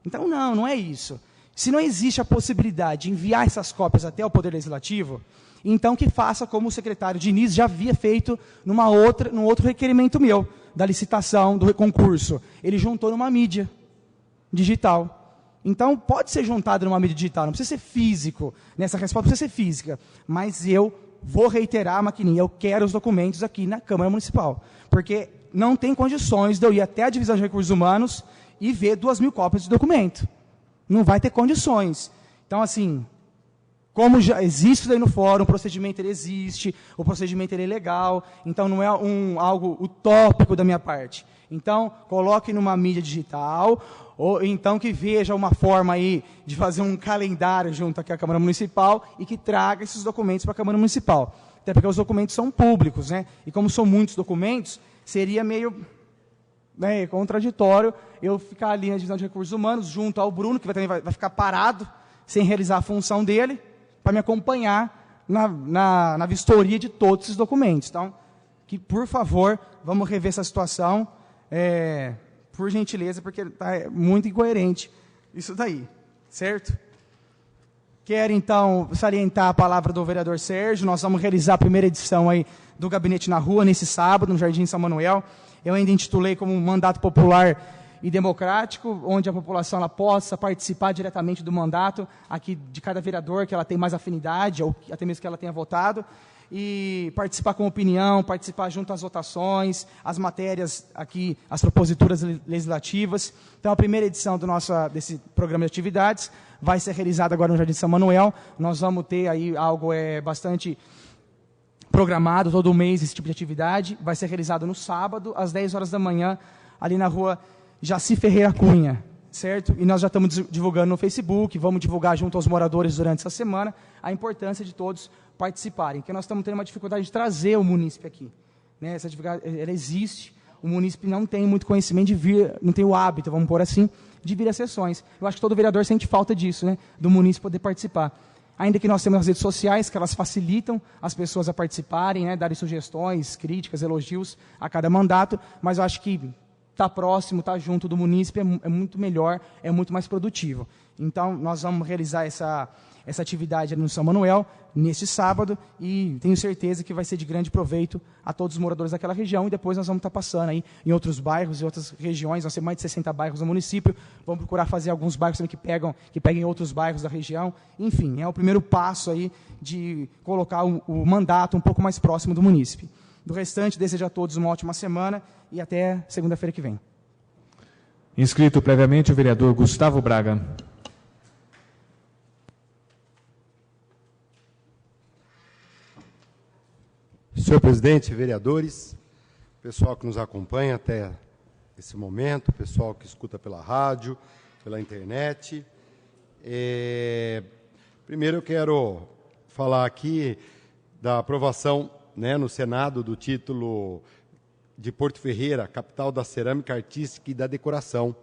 Então, não é isso. Se não existe a possibilidade de enviar essas cópias até o Poder Legislativo, então que faça como o secretário Diniz já havia feito num outro requerimento meu, da licitação, do concurso. Ele juntou numa mídia digital. Então, pode ser juntado numa mídia digital, não precisa ser físico, nessa resposta precisa ser física, mas eu vou reiterar a maquininha, eu quero os documentos aqui na Câmara Municipal, porque não tem condições de eu ir até a divisão de recursos humanos e ver 2.000 cópias de documento. Não vai ter condições. Então, assim, Como já existe isso daí no fórum, o procedimento ele existe, o procedimento ele é legal, então não é algo utópico da minha parte. Então, coloque numa mídia digital, ou então que veja uma forma aí de fazer um calendário junto aqui à Câmara Municipal e que traga esses documentos para a Câmara Municipal. Até porque os documentos são públicos, né? E como são muitos documentos, seria meio contraditório eu ficar ali na divisão de recursos humanos, junto ao Bruno, que também vai ficar parado, sem realizar a função dele, para me acompanhar na vistoria de todos esses documentos. Então, que, por favor, vamos rever essa situação, por gentileza, porque está muito incoerente isso daí, certo? Quero, então, salientar a palavra do vereador Sérgio. Nós vamos realizar a primeira edição aí do Gabinete na Rua, nesse sábado, no Jardim São Manuel. Eu ainda intitulei como um mandato popular e democrático, onde a população ela possa participar diretamente do mandato aqui de cada vereador que ela tem mais afinidade, ou até mesmo que ela tenha votado, e participar com opinião, participar junto às votações, as matérias aqui, as proposituras legislativas. Então, a primeira edição desse programa de atividades vai ser realizada agora no Jardim São Manuel. Nós vamos ter aí algo bastante programado, todo mês, esse tipo de atividade. Vai ser realizado no sábado, às 10 horas da manhã, ali na rua Jaci Ferreira Cunha, certo? E nós já estamos divulgando no Facebook, vamos divulgar junto aos moradores durante essa semana a importância de todos participarem, porque nós estamos tendo uma dificuldade de trazer o munícipe aqui, né? Essa dificuldade, ela existe, o munícipe não tem muito conhecimento de vir, não tem o hábito, vamos pôr assim, de vir às sessões. Eu acho que todo vereador sente falta disso, né? Do munícipe poder participar. Ainda que nós temos as redes sociais, que elas facilitam as pessoas a participarem, né? Darem sugestões, críticas, elogios a cada mandato, mas eu acho que estar próximo, estar junto do munícipe é muito melhor, é muito mais produtivo. Então, nós vamos realizar essa atividade ali no São Manuel, neste sábado, e tenho certeza que vai ser de grande proveito a todos os moradores daquela região, e depois nós vamos estar passando aí em outros bairros e outras regiões, nós temos mais de 60 bairros no município, vamos procurar fazer alguns bairros também que peguem outros bairros da região, enfim, é o primeiro passo aí de colocar o mandato um pouco mais próximo do munícipe. Do restante, desejo a todos uma ótima semana e até segunda-feira que vem. Inscrito previamente o vereador Gustavo Braga. Senhor presidente, vereadores, pessoal que nos acompanha até esse momento, pessoal que escuta pela rádio, pela internet. Primeiro eu quero falar aqui da aprovação, né, no Senado do título de Porto Ferreira, capital da cerâmica artística e da decoração.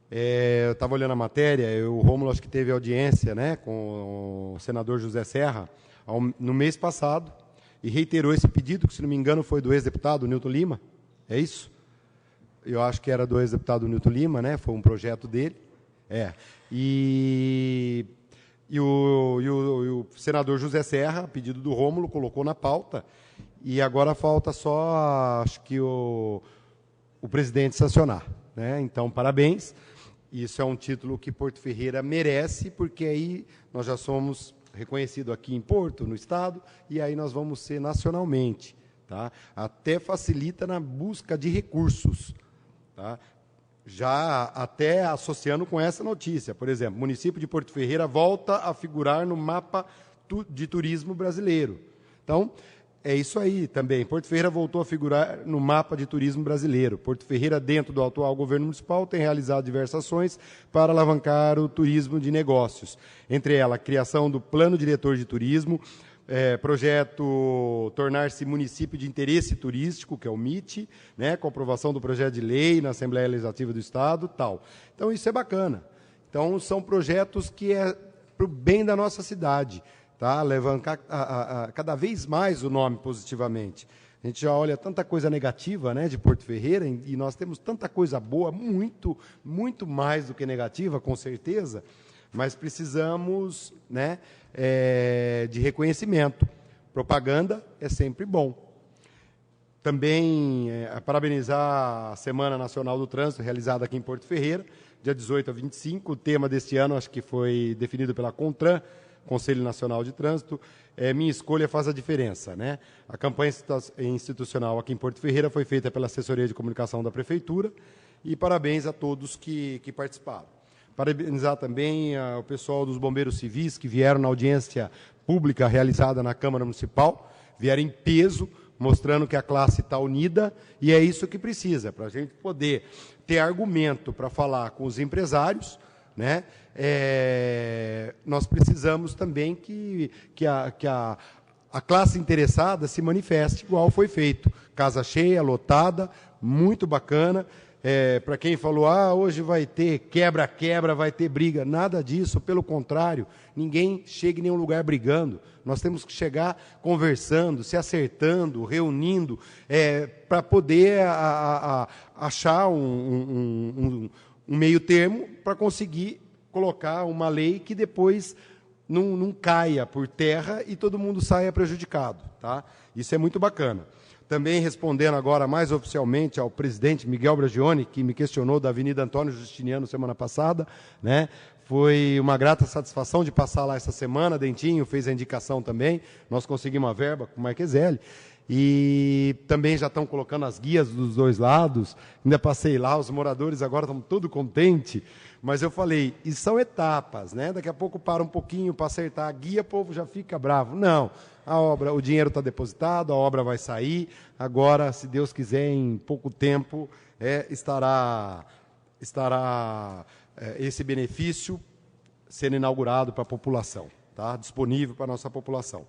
Eu estava olhando a matéria, o Rômulo acho que teve audiência, né, com o senador José Serra no mês passado, e reiterou esse pedido, que, se não me engano, foi do ex-deputado Nilton Lima, é isso? Eu acho que era do ex-deputado Nilton Lima, né? Foi um projeto dele. E o senador José Serra, a pedido do Rômulo, colocou na pauta, e agora falta só, acho que, o presidente sancionar, né? Então, parabéns. Isso é um título que Porto Ferreira merece, porque aí nós já somos reconhecido aqui em Porto, no Estado, e aí nós vamos ser nacionalmente. Tá? Até facilita na busca de recursos. Tá? Já até associando com essa notícia, por exemplo, o município de Porto Ferreira volta a figurar no mapa de turismo brasileiro. Então, é isso aí também. Porto Ferreira voltou a figurar no mapa de turismo brasileiro. Porto Ferreira, dentro do atual governo municipal, tem realizado diversas ações para alavancar o turismo de negócios. Entre elas, a criação do Plano Diretor de Turismo, projeto Tornar-se Município de Interesse Turístico, que é o MIT, né, com aprovação do projeto de lei na Assembleia Legislativa do Estado, tal. Então, isso é bacana. Então, são projetos que é para o bem da nossa cidade. Tá? Levantar cada vez mais o nome positivamente. A gente já olha tanta coisa negativa, né, de Porto Ferreira, e nós temos tanta coisa boa, muito, muito mais do que negativa, com certeza, mas precisamos, né, de reconhecimento. Propaganda é sempre bom. Também parabenizar a Semana Nacional do Trânsito, realizada aqui em Porto Ferreira, dia 18 a 25. O tema deste ano, acho que foi definido pela CONTRAN, Conselho Nacional de Trânsito, Minha Escolha Faz a Diferença. Né? A campanha institucional aqui em Porto Ferreira foi feita pela Assessoria de Comunicação da Prefeitura, e parabéns a todos que participaram. Parabenizar também o pessoal dos bombeiros civis que vieram na audiência pública realizada na Câmara Municipal, vieram em peso, mostrando que a classe está unida, e é isso que precisa, para a gente poder ter argumento para falar com os empresários, né? Nós precisamos também que a classe interessada se manifeste, igual foi feito. Casa cheia, lotada, muito bacana. Para quem falou, hoje vai ter quebra-quebra, vai ter briga, nada disso, pelo contrário, ninguém chega em nenhum lugar brigando. Nós temos que chegar conversando, se acertando, reunindo, para poder achar um meio termo para conseguir colocar uma lei que depois não caia por terra e todo mundo saia prejudicado. Tá? Isso é muito bacana. Também respondendo agora mais oficialmente ao presidente Miguel Bragioni, que me questionou da Avenida Antônio Justiniano semana passada, né? Foi uma grata satisfação de passar lá essa semana. Dentinho fez a indicação também, nós conseguimos uma verba com o Marqueselli. E também já estão colocando as guias dos dois lados. Ainda passei lá, os moradores agora estão todos contentes. Mas eu falei, e são etapas, né? Daqui a pouco para um pouquinho para acertar a guia, o povo já fica bravo. Não, a obra, o dinheiro está depositado, a obra vai sair. Agora, se Deus quiser, em pouco tempo, estará esse benefício sendo inaugurado para a população, tá? Disponível para a nossa população.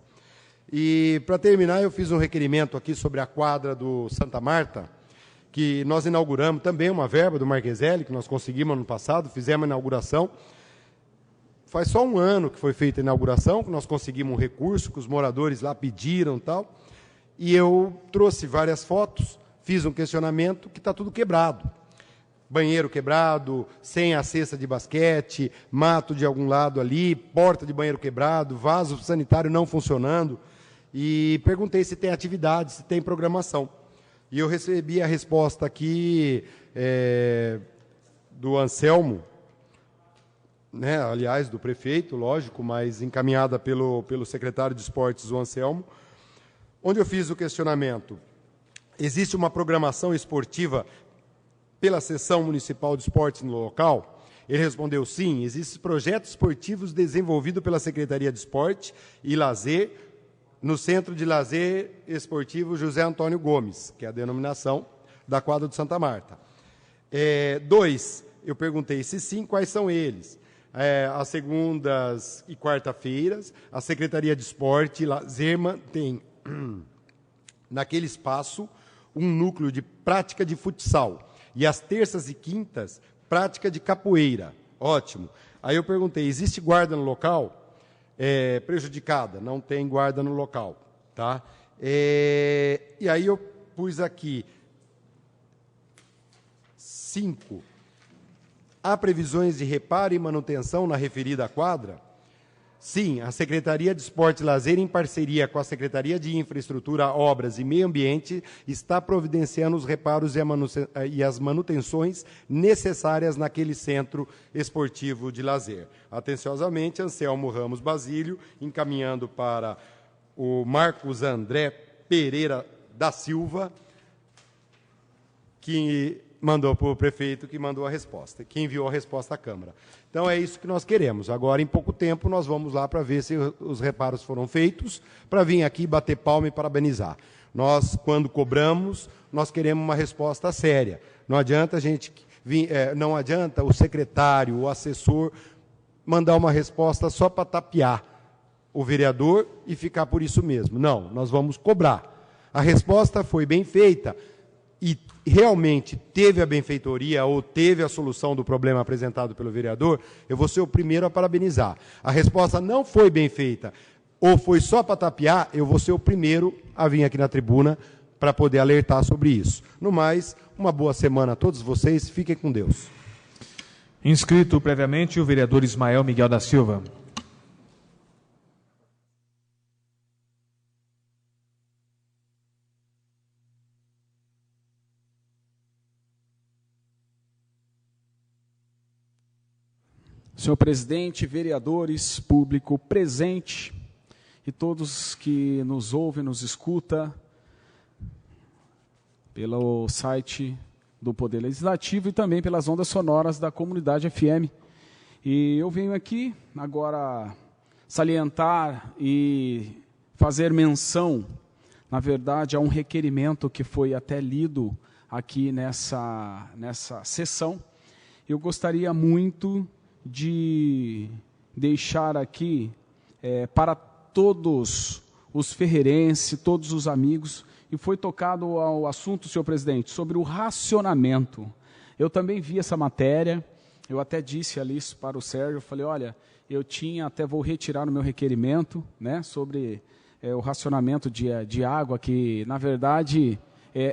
E, para terminar, eu fiz um requerimento aqui sobre a quadra do Santa Marta, que nós inauguramos também uma verba do Marqueselli, que nós conseguimos ano passado, fizemos a inauguração. Faz só um ano que foi feita a inauguração, que nós conseguimos um recurso, que os moradores lá pediram e tal. E eu trouxe várias fotos, fiz um questionamento que está tudo quebrado. Banheiro quebrado, sem a cesta de basquete, mato de algum lado ali, porta de banheiro quebrado, vaso sanitário não funcionando. E perguntei se tem atividade, se tem programação. E eu recebi a resposta aqui do Anselmo, né, aliás, do prefeito, lógico, mas encaminhada pelo secretário de Esportes, o Anselmo, onde eu fiz o questionamento. Existe uma programação esportiva pela Seção Municipal de Esportes no local? Ele respondeu sim, existem projetos esportivos desenvolvidos pela Secretaria de Esporte e Lazer no Centro de Lazer Esportivo José Antônio Gomes, que é a denominação da quadra do Santa Marta. 2, eu perguntei se sim, quais são eles? Às segundas e quarta-feiras, a Secretaria de Esporte e Lazer mantém naquele espaço um núcleo de prática de futsal. E às terças e quintas, prática de capoeira. Ótimo. Aí eu perguntei, existe guarda no local? Prejudicada, não tem guarda no local. Tá? E aí eu pus aqui 5. Há previsões de reparo e manutenção na referida quadra? Sim, a Secretaria de Esporte e Lazer, em parceria com a Secretaria de Infraestrutura, Obras e Meio Ambiente, está providenciando os reparos e as manutenções necessárias naquele centro esportivo de lazer. Atenciosamente, Anselmo Ramos Basílio, encaminhando para o Marcos André Pereira da Silva, que mandou para o prefeito, que mandou a resposta, que enviou a resposta à Câmara. Então, é isso que nós queremos. Agora, em pouco tempo, nós vamos lá para ver se os reparos foram feitos, para vir aqui bater palma e parabenizar. Nós, quando cobramos, nós queremos uma resposta séria. Não adianta não adianta o secretário, o assessor, mandar uma resposta só para tapear o vereador e ficar por isso mesmo. Não, nós vamos cobrar. A resposta foi bem feita e realmente teve a benfeitoria ou teve a solução do problema apresentado pelo vereador, eu vou ser o primeiro a parabenizar. A resposta não foi bem feita ou foi só para tapear, eu vou ser o primeiro a vir aqui na tribuna para poder alertar sobre isso. No mais, uma boa semana a todos vocês, fiquem com Deus. Inscrito previamente o vereador Ismael Miguel da Silva. Senhor presidente, vereadores, público presente e todos que nos ouvem, nos escuta pelo site do Poder Legislativo e também pelas ondas sonoras da comunidade FM. E eu venho aqui agora salientar e fazer menção, na verdade, a um requerimento que foi até lido aqui nessa sessão. Eu gostaria muito de deixar aqui para todos os ferreirenses, todos os amigos, e foi tocado ao assunto, senhor presidente, sobre o racionamento. Eu também vi essa matéria, eu até disse ali isso para o Sérgio, eu falei, olha, até vou retirar no meu requerimento, né, sobre o racionamento de água, que, na verdade,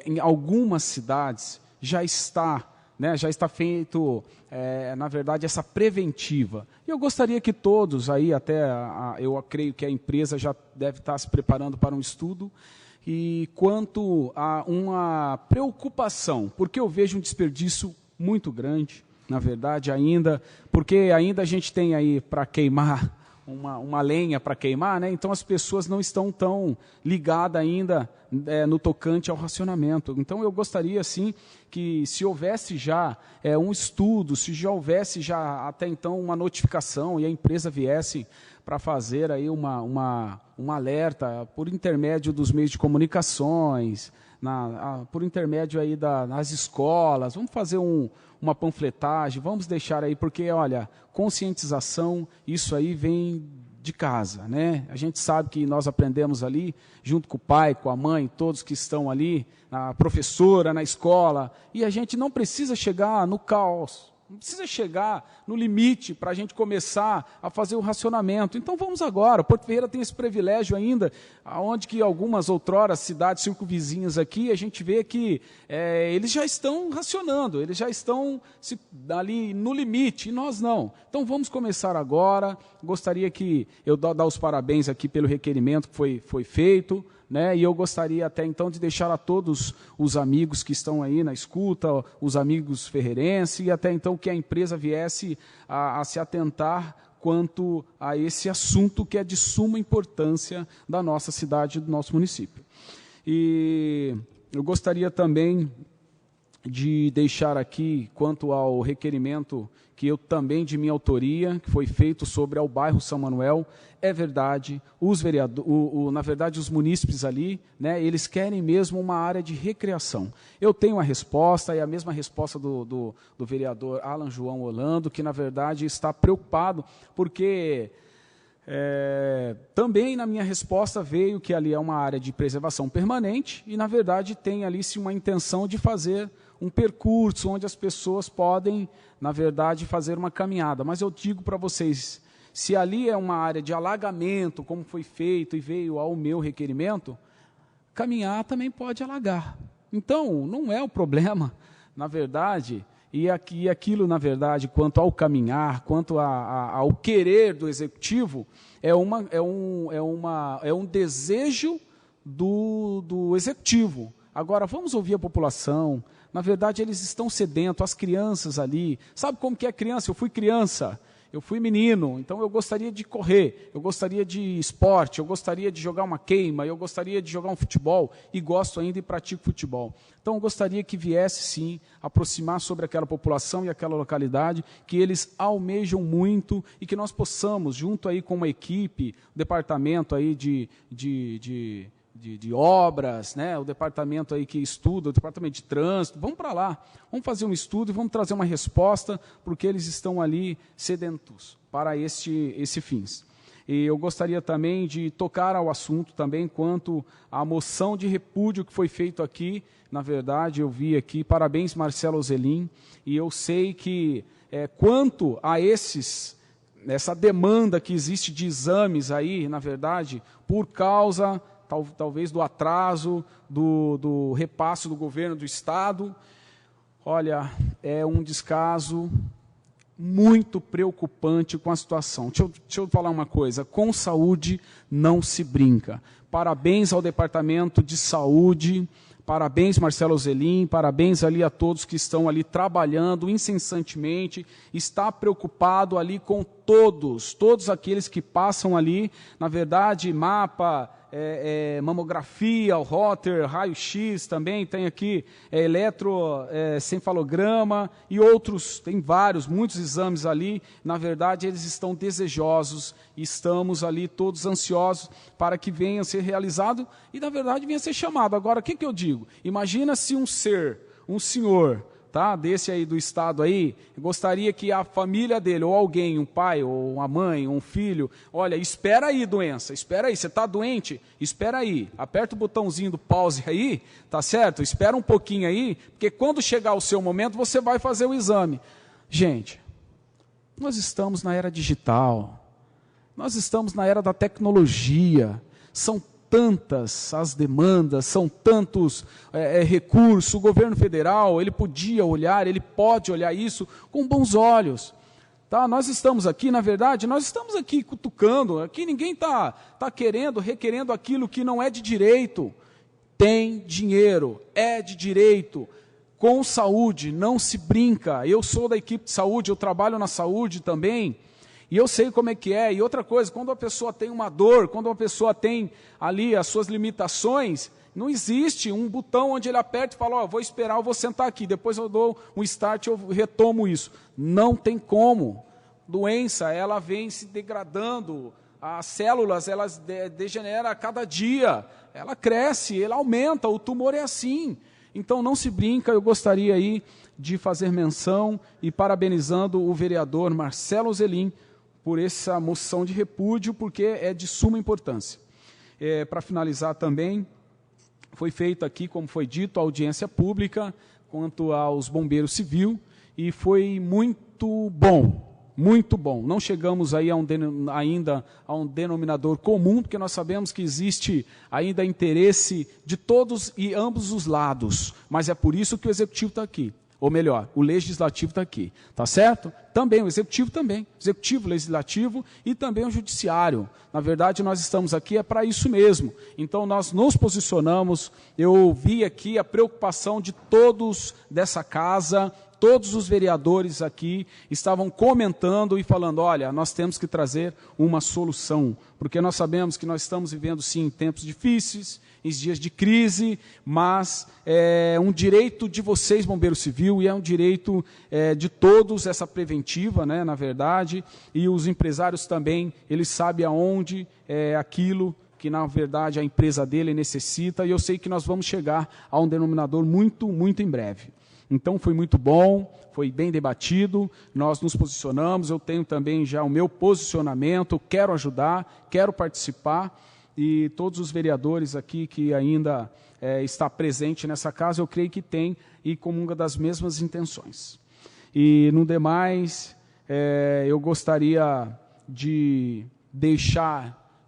em algumas cidades já está feito, na verdade, essa preventiva. E eu gostaria que todos aí, eu creio que a empresa já deve estar se preparando para um estudo, e quanto a uma preocupação, porque eu vejo um desperdício muito grande, na verdade, ainda, porque ainda a gente tem aí para queimar, uma lenha para queimar, né? Então as pessoas não estão tão ligadas ainda no tocante ao racionamento. Então eu gostaria, sim, que se houvesse já um estudo, se já houvesse já até então uma notificação e a empresa viesse para fazer aí um alerta por intermédio dos meios de comunicações, por intermédio aí nas escolas, vamos fazer uma panfletagem, vamos deixar aí, porque, olha, conscientização, isso aí vem de casa, né? A gente sabe que nós aprendemos ali, junto com o pai, com a mãe, todos que estão ali, a professora na escola, e a gente não precisa chegar no caos, não precisa chegar no limite para a gente começar a fazer o racionamento. Então vamos agora. O Porto Ferreira tem esse privilégio ainda, onde que algumas outroras cidades circunvizinhas aqui, a gente vê que eles já estão racionando, eles já estão ali no limite, e nós não. Então vamos começar agora. Gostaria que eu dar os parabéns aqui pelo requerimento que foi feito, né? E eu gostaria até então de deixar a todos os amigos que estão aí na escuta, os amigos ferreirenses, e até então que a empresa viesse a se atentar quanto a esse assunto que é de suma importância da nossa cidade e do nosso município. E eu gostaria também de deixar aqui, quanto ao requerimento que eu também, de minha autoria, que foi feito sobre o bairro São Manuel, é verdade, na verdade, os munícipes ali, né, eles querem mesmo uma área de recreação. Eu tenho a resposta, é a mesma resposta do vereador Alan João Orlando, que, na verdade, está preocupado, porque também na minha resposta veio que ali é uma área de preservação permanente e, na verdade, tem ali sim uma intenção de fazer um percurso onde as pessoas podem, na verdade, fazer uma caminhada. Mas eu digo para vocês, se ali é uma área de alagamento, como foi feito e veio ao meu requerimento, caminhar também pode alagar. Então, não é o problema, na verdade, e aquilo, na verdade, quanto ao caminhar, quanto ao querer do executivo, é um desejo do executivo. Agora, vamos ouvir a população. Na verdade, eles estão sedentos, as crianças ali. Sabe como que é criança? Eu fui criança, eu fui menino, então eu gostaria de correr, eu gostaria de esporte, eu gostaria de jogar uma queima, eu gostaria de jogar um futebol, e gosto ainda e pratico futebol. Então eu gostaria que viesse, sim, aproximar sobre aquela população e aquela localidade, que eles almejam muito, e que nós possamos, junto aí com uma equipe, departamento aí de obras, né, o departamento aí que estuda, o departamento de trânsito, vamos para lá, vamos fazer um estudo e vamos trazer uma resposta, porque eles estão ali sedentos para esse fins. E eu gostaria também de tocar ao assunto também quanto à moção de repúdio que foi feito aqui. Na verdade, eu vi aqui, parabéns Marcelo Ozelin, e eu sei que quanto a essa demanda que existe de exames aí, na verdade, por causa talvez do atraso, do repasse do governo do Estado. Olha, é um descaso muito preocupante com a situação. Deixa eu falar uma coisa, com saúde não se brinca. Parabéns ao Departamento de Saúde, parabéns Marcelo Ozelin, parabéns ali a todos que estão ali trabalhando incessantemente, está preocupado ali com todos aqueles que passam ali, na verdade, mapa, mamografia, o Holter, raio-x também, tem aqui eletroencefalograma e outros, tem muitos exames ali. Na verdade, eles estão desejosos, estamos ali todos ansiosos para que venha a ser realizado e, na verdade, venha a ser chamado. Agora, o que eu digo? Imagina se um senhor, tá, desse aí do estado aí, gostaria que a família dele, ou alguém, um pai, ou uma mãe, ou um filho, olha, espera aí, doença, espera aí, você está doente? Espera aí, aperta o botãozinho do pause aí, tá certo? Espera um pouquinho aí, porque quando chegar o seu momento, você vai fazer o exame. Gente, nós estamos na era digital, nós estamos na era da tecnologia, são tantas as demandas, são tantos recursos. O governo federal, ele podia olhar, ele pode olhar isso com bons olhos. Tá? Nós estamos aqui, na verdade, nós estamos aqui cutucando, aqui ninguém está requerendo aquilo que não é de direito. Tem dinheiro, é de direito. Com saúde, não se brinca. Eu sou da equipe de saúde, eu trabalho na saúde também, e eu sei como é que é. E outra coisa, quando a pessoa tem uma dor, quando a pessoa tem ali as suas limitações, não existe um botão onde ele aperta e fala, vou esperar, eu vou sentar aqui, depois eu dou um start, eu retomo isso. Não tem como. Doença, ela vem se degradando, as células, elas degeneram a cada dia, ela cresce, ela aumenta, o tumor é assim. Então não se brinca. Eu gostaria aí de fazer menção e parabenizando o vereador Marcelo Zelim por essa moção de repúdio, porque é de suma importância. Para finalizar também, foi feita aqui, como foi dito, a audiência pública quanto aos bombeiros civil, e foi muito bom, muito bom. Não chegamos aí ainda a um denominador comum, porque nós sabemos que existe ainda interesse de todos e ambos os lados, mas é por isso que o executivo está aqui. Ou melhor, o legislativo está aqui, tá certo? Também, o executivo também, executivo, legislativo e também o judiciário. Na verdade, nós estamos aqui para isso mesmo. Então, nós nos posicionamos, eu vi aqui a preocupação de todos dessa casa, todos os vereadores aqui estavam comentando e falando, olha, nós temos que trazer uma solução, porque nós sabemos que nós estamos vivendo, sim, tempos difíceis, em dias de crise, mas é um direito de vocês, Bombeiro Civil, e é um direito de todos, essa preventiva, né, na verdade, e os empresários também, eles sabem aonde é aquilo que, na verdade, a empresa dele necessita, e eu sei que nós vamos chegar a um denominador muito, muito em breve. Então, foi muito bom, foi bem debatido, nós nos posicionamos, eu tenho também já o meu posicionamento, quero ajudar, quero participar, e todos os vereadores aqui que ainda está presente nessa casa, eu creio que tem e comunga das mesmas intenções. E, no demais, eu gostaria de deixar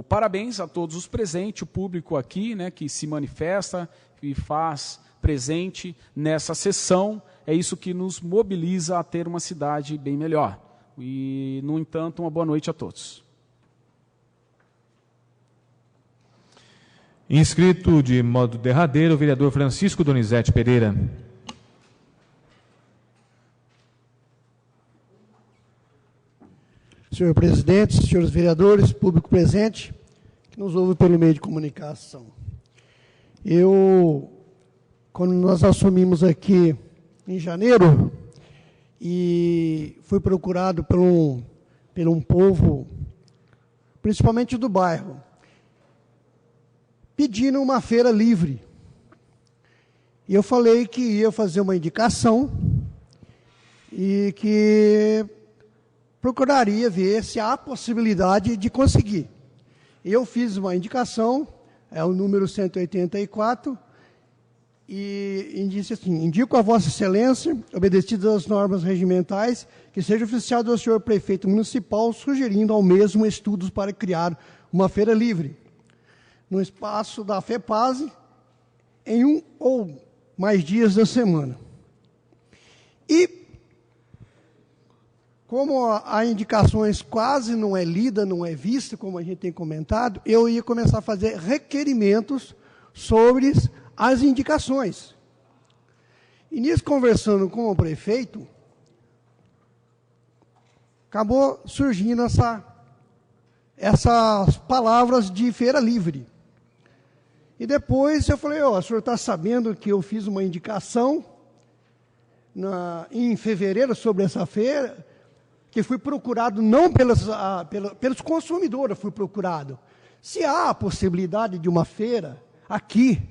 parabéns a todos os presentes, o público aqui, né, que se manifesta e faz presente nessa sessão. É isso que nos mobiliza a ter uma cidade bem melhor. E, no entanto, uma boa noite a todos. Inscrito de modo derradeiro, o vereador Francisco Donizete Pereira. Senhor presidente, senhores vereadores, público presente, que nos ouve pelo meio de comunicação. Quando nós assumimos aqui em janeiro, e fui procurado por um povo, principalmente do bairro, pedindo uma feira livre. E eu falei que ia fazer uma indicação e que procuraria ver se há possibilidade de conseguir. Eu fiz uma indicação, é o número 184, e disse assim: indico a Vossa Excelência, obedecidas as normas regimentais, que seja oficiado ao senhor prefeito municipal, sugerindo ao mesmo estudos para criar uma feira livre no espaço da FEPASE, em um ou mais dias da semana. E, como a indicações quase não é lida, não é vista, como a gente tem comentado, eu ia começar a fazer requerimentos sobre as indicações. E nisso, conversando com o prefeito, acabou surgindo essas palavras de feira livre. E depois eu falei, o senhor está sabendo que eu fiz uma indicação em fevereiro sobre essa feira, que fui procurado não pelos consumidores, eu fui procurado. Se há a possibilidade de uma feira aqui,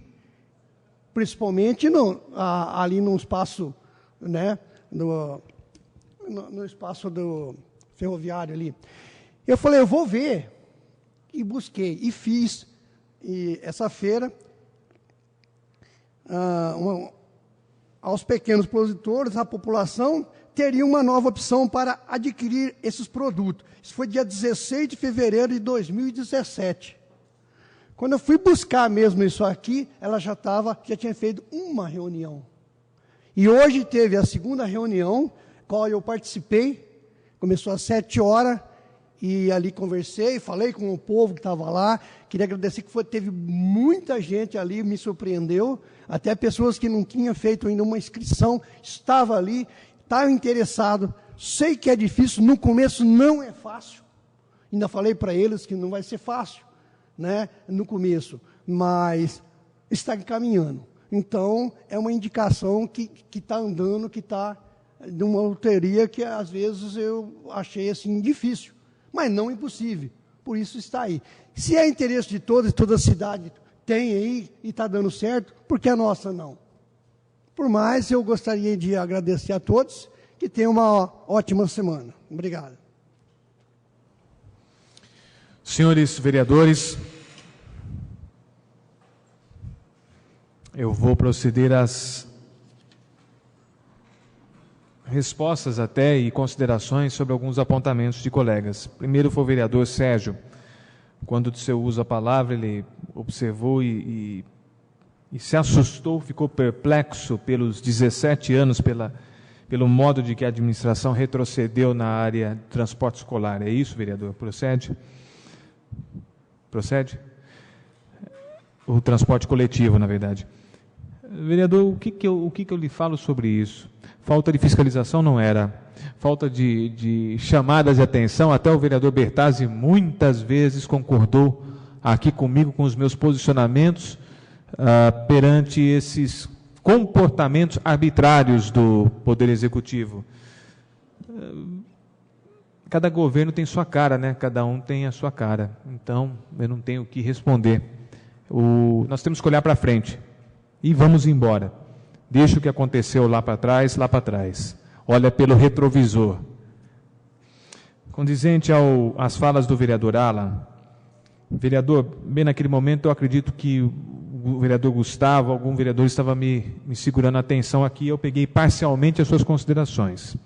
principalmente ali no espaço, né, no espaço do ferroviário ali. Eu falei, eu vou ver, e busquei, e fiz essa feira aos pequenos produtores, a população teria uma nova opção para adquirir esses produtos. Isso foi dia 16 de fevereiro de 2017. Quando eu fui buscar mesmo isso aqui, ela já tinha feito uma reunião. E hoje teve a segunda reunião, qual eu participei, começou às 7 horas, e ali conversei, falei com o povo que estava lá, queria agradecer que teve muita gente ali, me surpreendeu, até pessoas que não tinham feito ainda uma inscrição, estavam ali, estavam interessados, sei que é difícil, no começo não é fácil, ainda falei para eles que não vai ser fácil, né, no começo, mas está encaminhando. Então, é uma indicação que está andando, que está de uma loteria que às vezes eu achei assim difícil, mas não impossível, por isso está aí. Se é interesse de todos, toda a cidade tem aí e está dando certo, por que a nossa não? Por mais, eu gostaria de agradecer a todos, que tenham uma ótima semana. Obrigado. Senhores vereadores, eu vou proceder às respostas até e considerações sobre alguns apontamentos de colegas. Primeiro foi o vereador Sérgio. Quando o senhor usa a palavra, ele observou e se assustou, ficou perplexo pelos 17 anos, pelo modo de que a administração retrocedeu na área de transporte escolar. É isso, vereador? Procede? Procede? O transporte coletivo, na verdade. Vereador, o que eu lhe falo sobre isso? Falta de fiscalização não era, falta de chamadas de atenção, até o vereador Bertazzi muitas vezes concordou aqui comigo com os meus posicionamentos perante esses comportamentos arbitrários do Poder Executivo. Cada governo tem sua cara, né? Cada um tem a sua cara, então eu não tenho o que responder. Nós temos que olhar para frente e vamos embora. Deixa o que aconteceu lá para trás. Olha pelo retrovisor. Condizente às falas do vereador Alan, vereador, bem naquele momento eu acredito que o vereador Gustavo, algum vereador estava me segurando a atenção aqui, eu peguei parcialmente as suas considerações.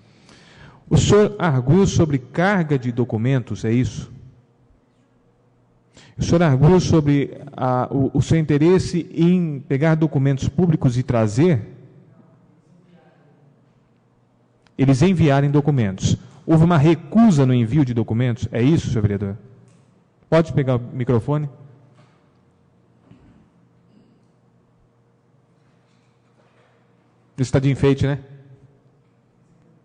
O senhor arguiu sobre carga de documentos, é isso? O senhor arguiu sobre o seu interesse em pegar documentos públicos e trazer? Eles enviarem documentos. Houve uma recusa no envio de documentos? É isso, senhor vereador? Pode pegar o microfone? Isso está de enfeite, né?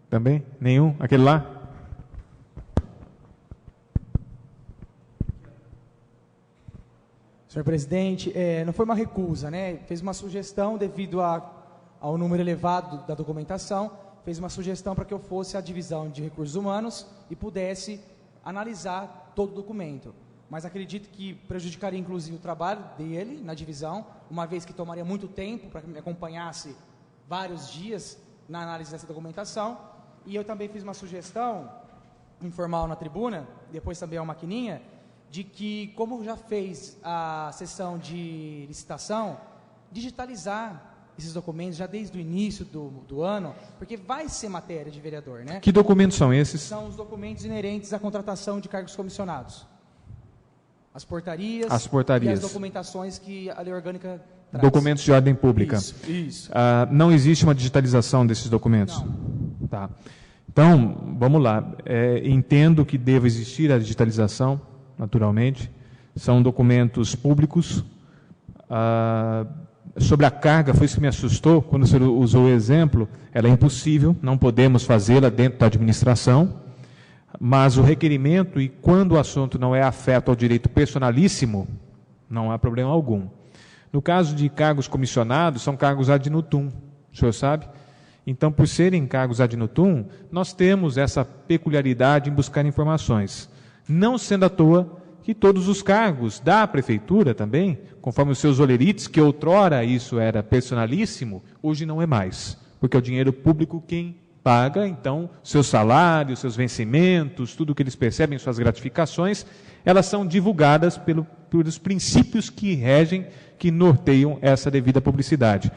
Também? Nenhum? Aquele lá? Senhor presidente, não foi uma recusa, né? Fez uma sugestão devido ao número elevado da documentação, fez uma sugestão para que eu fosse à divisão de recursos humanos e pudesse analisar todo o documento. Mas acredito que prejudicaria inclusive o trabalho dele na divisão, uma vez que tomaria muito tempo para que me acompanhasse vários dias na análise dessa documentação. E eu também fiz uma sugestão informal na tribuna, depois também a maquininha, de que, como já fez a sessão de licitação, digitalizar esses documentos já desde o início do ano, porque vai ser matéria de vereador, né? Que documentos são esses? São os documentos inerentes à contratação de cargos comissionados. As portarias e as documentações que a lei orgânica traz. Documentos de ordem pública. Isso. Não existe uma digitalização desses documentos? Não. Tá. Então, vamos lá. Entendo que deva existir a digitalização, naturalmente. São documentos públicos. Sobre a carga, foi isso que me assustou, quando o senhor usou o exemplo, ela é impossível, não podemos fazê-la dentro da administração. Mas o requerimento, e quando o assunto não é afeto ao direito personalíssimo, não há problema algum. No caso de cargos comissionados, são cargos ad nutum, o senhor sabe? Então, por serem cargos ad nutum, nós temos essa peculiaridade em buscar informações. Não sendo à toa que todos os cargos da prefeitura também, conforme os seus olerites, que outrora isso era personalíssimo, hoje não é mais, porque é o dinheiro público quem paga, então, seus salários, seus vencimentos, tudo que eles percebem, suas gratificações, elas são divulgadas pelos princípios que regem, que norteiam essa devida publicidade.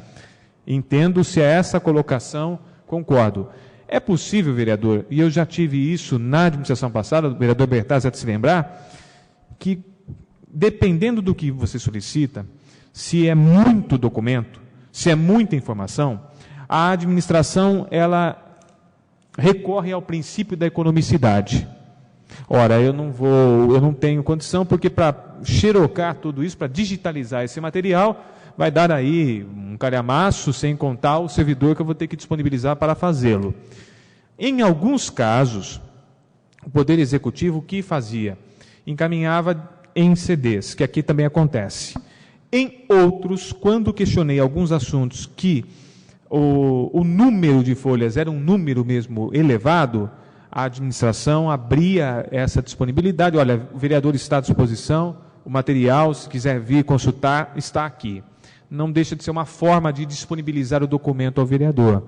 Entendo-se essa colocação, concordo. É possível, vereador, e eu já tive isso na administração passada, o vereador Bertazzi há de se lembrar, que dependendo do que você solicita, se é muito documento, se é muita informação, a administração, ela recorre ao princípio da economicidade. Ora, eu não tenho condição, porque para xerocar tudo isso, para digitalizar esse material, vai dar aí um calhamaço, sem contar o servidor que eu vou ter que disponibilizar para fazê-lo. Em alguns casos, o Poder Executivo, o que fazia? Encaminhava em CDs, que aqui também acontece. Em outros, quando questionei alguns assuntos que o número de folhas era um número mesmo elevado, a administração abria essa disponibilidade. Olha, o vereador está à disposição, o material, se quiser vir consultar, está aqui. Não deixa de ser uma forma de disponibilizar o documento ao vereador,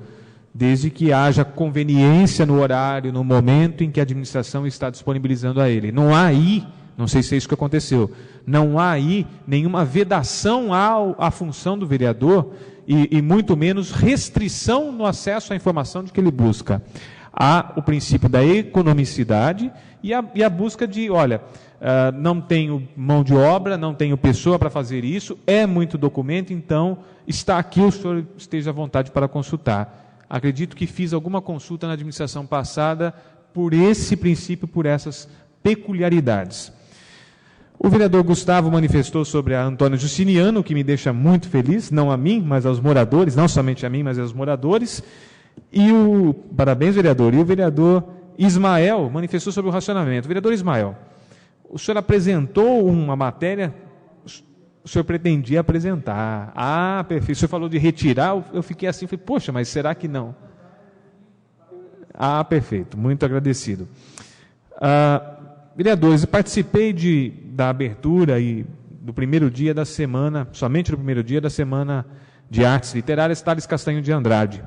desde que haja conveniência no horário, no momento em que a administração está disponibilizando a ele. Não há aí, não sei se é isso que aconteceu, não há aí nenhuma vedação à função do vereador e muito menos restrição no acesso à informação de que ele busca. Há o princípio da economicidade e a busca de, olha, não tenho mão de obra, não tenho pessoa para fazer isso, é muito documento, então está aqui, o senhor esteja à vontade para consultar. Acredito que fiz alguma consulta na administração passada por esse princípio, por essas peculiaridades. O vereador Gustavo manifestou sobre a Antônio Justiniano, que me deixa muito feliz, não a mim, mas aos moradores, não somente a mim, mas aos moradores. Parabéns, vereador. E o vereador Ismael manifestou sobre o racionamento. Vereador Ismael, o senhor apresentou uma matéria, o senhor pretendia apresentar. Ah, perfeito. O senhor falou de retirar, eu fiquei assim, falei, poxa, mas será que não? Ah, perfeito. Muito agradecido. Vereadores, eu participei da abertura e do primeiro dia da semana, somente do primeiro dia da Semana de Artes Literárias, Thales Castanho de Andrade.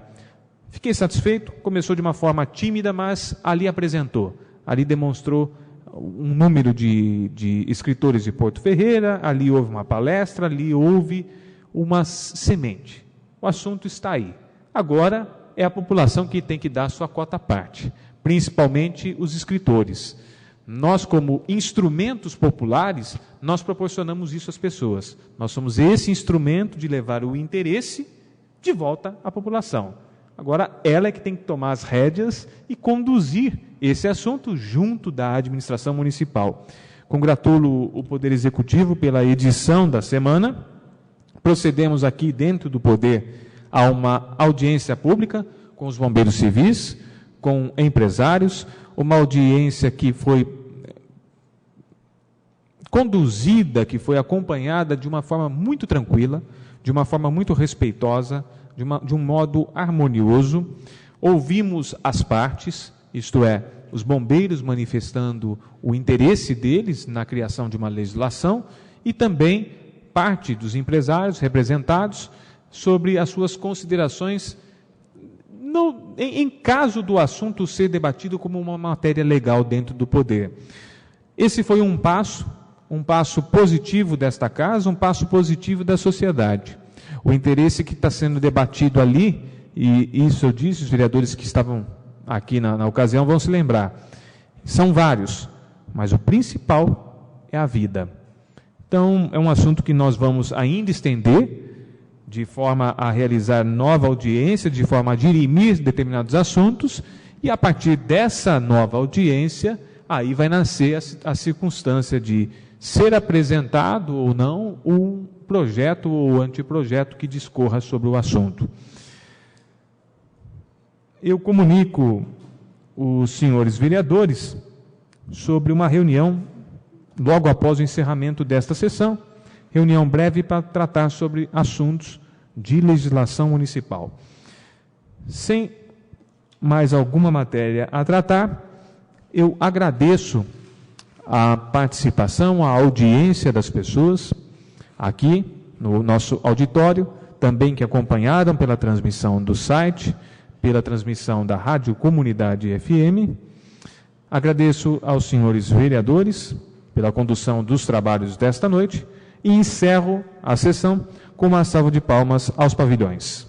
Fiquei satisfeito, começou de uma forma tímida, mas ali apresentou, ali demonstrou um número de escritores de Porto Ferreira, ali houve uma palestra, ali houve uma semente. O assunto está aí. Agora é a população que tem que dar sua cota à parte, principalmente os escritores. Nós, como instrumentos populares, nós proporcionamos isso às pessoas. Nós somos esse instrumento de levar o interesse de volta à população. Agora, ela é que tem que tomar as rédeas e conduzir esse assunto junto da administração municipal. Congratulo o Poder Executivo pela edição da semana. Procedemos aqui dentro do Poder a uma audiência pública com os bombeiros civis, com empresários, uma audiência que foi conduzida, que foi acompanhada de uma forma muito tranquila, de uma forma muito respeitosa, de um modo harmonioso. Ouvimos as partes, isto é, os bombeiros manifestando o interesse deles na criação de uma legislação e também parte dos empresários representados sobre as suas considerações em caso do assunto ser debatido como uma matéria legal dentro do Poder. Esse foi um passo positivo desta casa, um passo positivo da sociedade. O interesse que está sendo debatido ali, e isso eu disse, os vereadores que estavam aqui na ocasião vão se lembrar, são vários, mas o principal é a vida. Então, é um assunto que nós vamos ainda estender, de forma a realizar nova audiência, de forma a dirimir determinados assuntos, e a partir dessa nova audiência, aí vai nascer a circunstância de ser apresentado ou não um projeto ou anteprojeto que discorra sobre o assunto. Eu comunico os senhores vereadores sobre uma reunião logo após o encerramento desta sessão, reunião breve para tratar sobre assuntos de legislação municipal. Sem mais alguma matéria a tratar, eu agradeço a participação, a audiência das pessoas aqui no nosso auditório, também que acompanharam pela transmissão do site, pela transmissão da Rádio Comunidade FM. Agradeço aos senhores vereadores pela condução dos trabalhos desta noite e encerro a sessão com uma salva de palmas aos pavilhões.